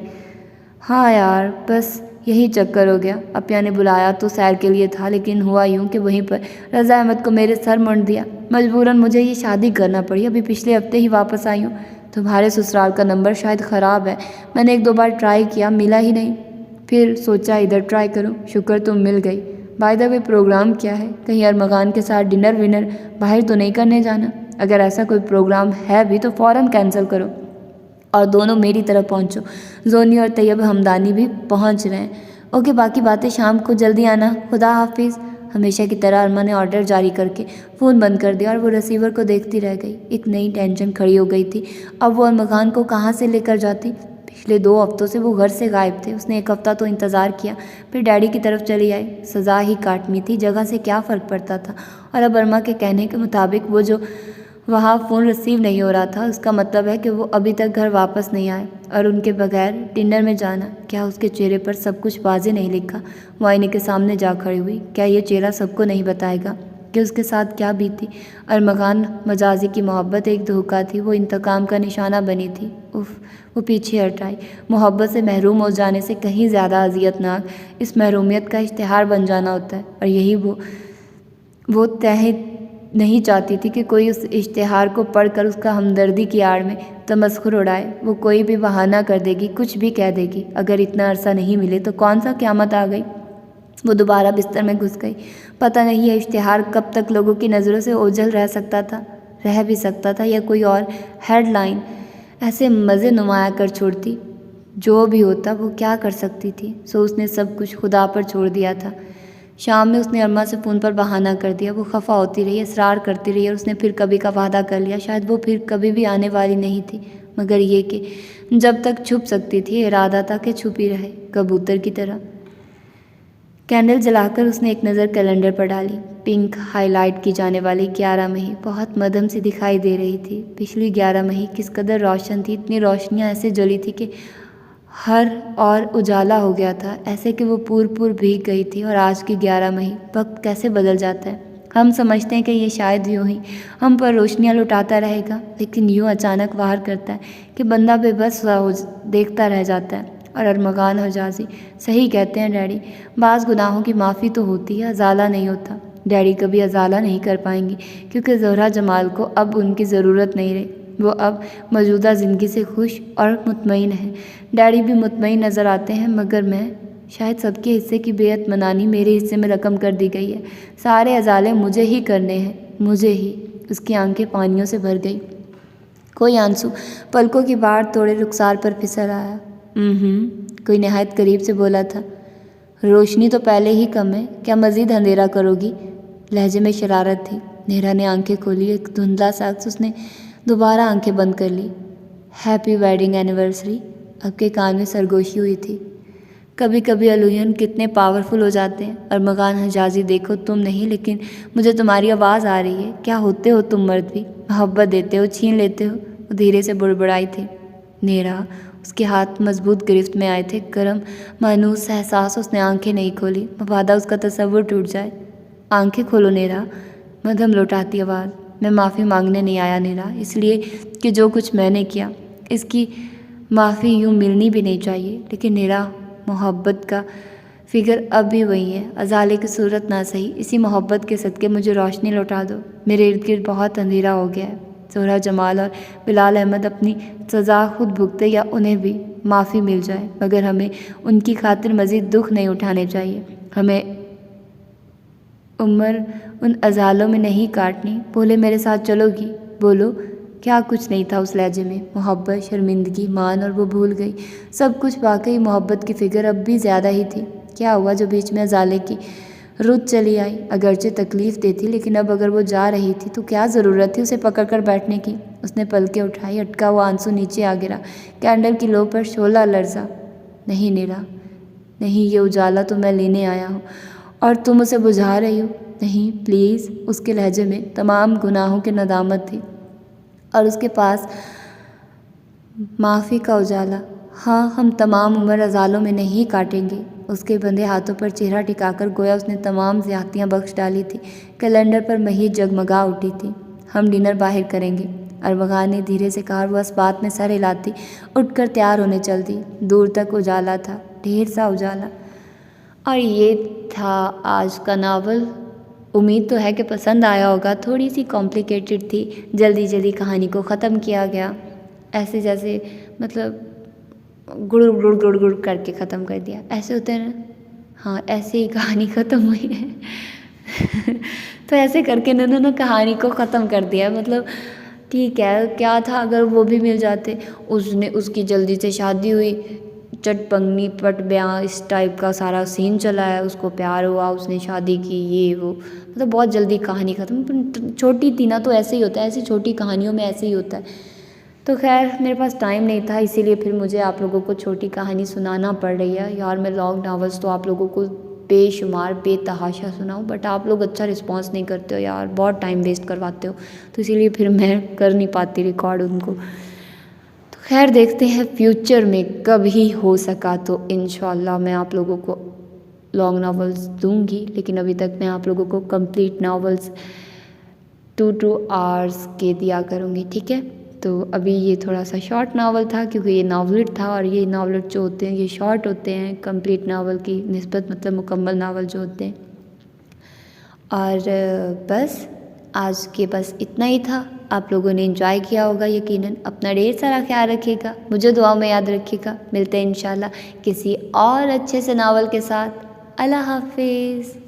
ہاں یار، بس یہی چکر ہو گیا۔ اپیا نے بلایا تو سیر کے لیے تھا، لیکن ہوا یوں کہ وہیں پر رضا احمد کو میرے سر منڈ دیا۔ مجبوراً مجھے یہ شادی کرنا پڑی۔ ابھی پچھلے ہفتے ہی واپس آئی ہوں۔ تمہارے سسرال کا نمبر شاید خراب ہے، میں نے ایک دو بار ٹرائی کیا، ملا ہی نہیں۔ پھر سوچا ادھر ٹرائی کروں، شکر تم مل گئی۔ بائی دا وے پروگرام کیا ہے؟ کہیں ارمغان کے ساتھ ڈنر ونر باہر تو نہیں کرنے جانا؟ اگر ایسا کوئی پروگرام ہے بھی تو فوراً کینسل کرو اور دونوں میری طرف پہنچو۔ زونی اور طیب ہمدانی بھی پہنچ رہے ہیں۔ اوکے، باقی باتیں شام کو جلدی آنا، خدا حافظ۔ ہمیشہ کی طرح ارما نے آرڈر جاری کر کے فون بند کر دیا اور وہ ریسیور کو دیکھتی رہ گئی۔ ایک نئی ٹینشن کھڑی ہو گئی تھی، اب وہ ارمغان کو کہاں سے لے کر جاتی؟ پچھلے 2 ہفتوں سے وہ گھر سے غائب تھے۔ اس نے 1 ہفتہ تو انتظار کیا، پھر ڈیڈی کی طرف چلی آئی۔ سزا ہی کاٹنی تھی، جگہ سے کیا فرق پڑتا تھا؟ اور اب ارما کے کہنے کے مطابق وہ جو وہاں فون ریسیو نہیں ہو رہا تھا، اس کا مطلب ہے کہ وہ ابھی تک گھر واپس نہیں آئے، اور ان کے بغیر ڈنر میں جانا، کیا اس کے چہرے پر سب کچھ واضح نہیں لکھا؟ وہ آئینے کے سامنے جا کھڑی ہوئی۔ کیا یہ چہرہ سب کو نہیں بتائے گا کہ اس کے ساتھ کیا بیتی؟ ارمغان حجازی کی محبت ایک دھوکہ تھی، وہ انتقام کا نشانہ بنی تھی۔ وہ پیچھے ہٹ آئی۔ محبت سے محروم ہو جانے سے کہیں زیادہ اذیت ناک اس محرومیت کا اشتہار بن جانا ہوتا ہے، اور یہی وہ نہیں چاہتی تھی کہ کوئی اس اشتہار کو پڑھ کر اس کا ہمدردی کی آڑ میں تمسخر اڑائے۔ وہ کوئی بھی بہانہ کر دے گی، کچھ بھی کہہ دے گی۔ اگر اتنا عرصہ نہیں ملے تو کون سا قیامت آ گئی؟ وہ دوبارہ بستر میں گھس گئی۔ پتہ نہیں یہ اشتہار کب تک لوگوں کی نظروں سے اوجھل رہ بھی سکتا تھا، یا کوئی اور ہیڈ لائن ایسے مزے نمایاں کر چھوڑتی۔ جو بھی ہوتا وہ کیا کر سکتی تھی؟ سو اس نے سب کچھ خدا پر چھوڑ دیا تھا۔ شام میں اس نے ارما سے فون پر بہانہ کر دیا۔ وہ خفا ہوتی رہی، اصرار کرتی رہی، اور اس نے پھر کبھی کا وعدہ کر لیا۔ شاید وہ پھر کبھی بھی آنے والی نہیں تھی، مگر یہ کہ جب تک چھپ سکتی تھی، ارادہ تھا کہ چھپی رہے، کبوتر کی طرح۔ کینڈل جلا کر اس نے ایک نظر کیلنڈر پر ڈالی۔ پنک ہائی لائٹ کی جانے والی 11 مئی بہت مدھم سی دکھائی دے رہی تھی۔ پچھلی 11 مئی کس قدر روشن تھی، اتنی روشنیاں ایسے جلی تھی کہ ہر اور اجالا ہو گیا تھا، ایسے کہ وہ پور بھیگ گئی تھی۔ اور آج کی 11 مئی، وقت کیسے بدل جاتا ہے۔ ہم سمجھتے ہیں کہ یہ شاید یوں ہی ہم پر روشنیاں لٹاتا رہے گا، لیکن یوں اچانک وار کرتا ہے کہ بندہ بے بس دیکھتا رہ جاتا ہے۔ اور ارمغان حجازی صحیح کہتے ہیں ڈیڈی، بعض گناہوں کی معافی تو ہوتی ہے، ازالہ نہیں ہوتا۔ ڈیڈی کبھی ازالہ نہیں کر پائیں گی، کیونکہ زہرہ جمال کو اب ان کی ضرورت نہیں رہی۔ وہ اب موجودہ زندگی سے خوش اور مطمئن ہے۔ ڈیڈی بھی مطمئن نظر آتے ہیں، مگر میں شاید سب کے حصے کی بیعت منانی میرے حصے میں رقم کر دی گئی ہے۔ سارے ازالے مجھے ہی کرنے ہیں، مجھے ہی۔ اس کی آنکھیں پانیوں سے بھر گئی۔ کوئی آنسو پلکوں کی باڑ توڑے رخسار پر پھسل آیا۔ کوئی نہایت قریب سے بولا تھا۔ روشنی تو پہلے ہی کم ہے، کیا مزید اندھیرا کرو گی؟ لہجے میں شرارت تھی۔ نیرا نے آنکھیں کھولی، ایک دھندلا سا عکس۔ اس نے دوبارہ آنکھیں بند کر لی۔ Happy wedding anniversary. اب کے کان میں سرگوشی ہوئی تھی۔ کبھی کبھی الوہین کتنے پاورفل ہو جاتے ہیں۔ ارمغان حجازی دیکھو تم نہیں، لیکن مجھے تمہاری آواز آ رہی ہے۔ کیا ہوتے ہو تم مرد بھی، محبت دیتے ہو، چھین لیتے ہو۔ وہ دھیرے سے بڑبڑائی تھی۔ نیرا، اس کے ہاتھ مضبوط گرفت میں آئے تھے، گرم مانوس احساس۔ اس نے آنکھیں نہیں کھولی، مبادا اس کا تصور ٹوٹ جائے۔ آنکھیں کھولو نیرا، مدھم لوٹاتی آواز۔ میں معافی مانگنے نہیں آیا نیرا، اس لیے کہ جو کچھ میں نے کیا، اس کی معافی یوں ملنی بھی نہیں چاہیے، لیکن نیرا محبت کا فگر اب بھی وہی ہے، ازالے کی صورت نہ صحیح۔ اسی محبت کے صدقے مجھے روشنی لوٹا دو، میرے ارد گرد بہت اندھیرا ہو گیا ہے۔ زہرہ جمال اور بلال احمد اپنی سزا خود بھگتے یا انہیں بھی معافی مل جائے، مگر ہمیں ان کی خاطر مزید دکھ نہیں اٹھانے چاہیے۔ ہمیں عمر ان ازالوں میں نہیں کاٹنی۔ بولے میرے ساتھ چلو گی؟ بولو۔ کیا کچھ نہیں تھا اس لہجے میں، محبت، شرمندگی، مان، اور وہ بھول گئی سب کچھ۔ واقعی محبت کی فکر اب بھی زیادہ ہی تھی۔ کیا ہوا جو بیچ میں ازالے کی رت چلی آئی؟ اگرچہ تکلیف دیتی، لیکن اب اگر وہ جا رہی تھی تو کیا ضرورت تھی اسے پکڑ کر بیٹھنے کی؟ اس نے پلکیں اٹھائی، اٹکا ہوا آنسو نیچے آ گرا۔ کینڈل کی لو پر شعلہ لرزا۔ نہیں نیرا، نہیں، یہ اجالا تو میں لینے آیا ہوں، اور تم اسے بجھا رہی ہو؟ نہیں پلیز، اس کے لہجے میں تمام گناہوں کی ندامت تھی اور اس کے پاس معافی کا اجالا۔ ہاں، ہم تمام عمر ازالوں میں نہیں کاٹیں گے۔ اس کے بندھے ہاتھوں پر چہرہ ٹکا کر گویا اس نے تمام زیادتیاں بخش ڈالی تھی۔ کیلنڈر پر مہی جگمگا اٹھی تھی۔ ہم ڈنر باہر کریں گے، اربغان نے دھیرے سے کہا اور وہ اس بات میں سر ہلاتی اٹھ کر تیار ہونے چل دی۔ دور تک اجالا تھا، ڈھیر سا اجالا۔ اور یہ تھا آج کا ناول۔ امید تو ہے کہ پسند آیا ہوگا۔ تھوڑی سی کمپلیکیٹڈ تھی، جلدی جلدی کہانی کو ختم کیا گیا، ایسے جیسے مطلب گڑ گڑ گڑ گڑ کر کے ختم کر دیا، ایسے ہوتے ہیں نا، ہاں ایسے ہی کہانی ختم ہوئی ہے۔ تو ایسے کر کے انہوں نے کہانی کو ختم کر دیا، مطلب ٹھیک ہے، کیا تھا اگر وہ بھی مل جاتے۔ اس کی جلدی سے شادی ہوئی، چٹ پنگنی پٹ بیاں اس ٹائپ کا سارا سین چلا ہے، اس کو پیار ہوا، اس نے شادی کی، یہ وہ، مطلب بہت جلدی کہانی ختم۔ چھوٹی تھی نا تو ایسے ہی ہوتا ہے، ایسی چھوٹی کہانیوں میں ایسے ہی ہوتا ہے۔ تو خیر میرے پاس ٹائم نہیں تھا، اسی لیے پھر مجھے آپ لوگوں کو چھوٹی کہانی سنانا پڑ رہی ہے یار۔ میں لانگ ناولس تو آپ لوگوں کو بے شمار بے تحاشا سناؤں، بٹ آپ لوگ اچھا رسپانس نہیں کرتے ہو یار، بہت ٹائم ویسٹ کرواتے ہو، تو اسی لیے پھر میں کر نہیں پاتی ریکارڈ ان کو۔ تو خیر دیکھتے ہیں فیوچر میں کبھی ہو سکا تو انشاءاللہ میں آپ لوگوں کو لانگ ناولس دوں گی، لیکن ابھی تک میں آپ لوگوں کو کمپلیٹ ناولس 2 آورس کے دیا کروں گی، ٹھیک ہے۔ تو ابھی یہ تھوڑا سا شارٹ ناول تھا کیونکہ یہ ناولٹ تھا، اور یہ ناولٹ جو ہوتے ہیں یہ شارٹ ہوتے ہیں کمپلیٹ ناول کی نسبت، مطلب مکمل ناول جو ہوتے ہیں۔ اور بس آج کے بس اتنا ہی تھا۔ آپ لوگوں نے انجوائے کیا ہوگا یقیناً۔ اپنا ڈھیر سارا خیال رکھیے گا، مجھے دعا میں یاد رکھیے گا۔ ملتے ہیں انشاءاللہ کسی اور اچھے سے ناول کے ساتھ۔ اللہ حافظ۔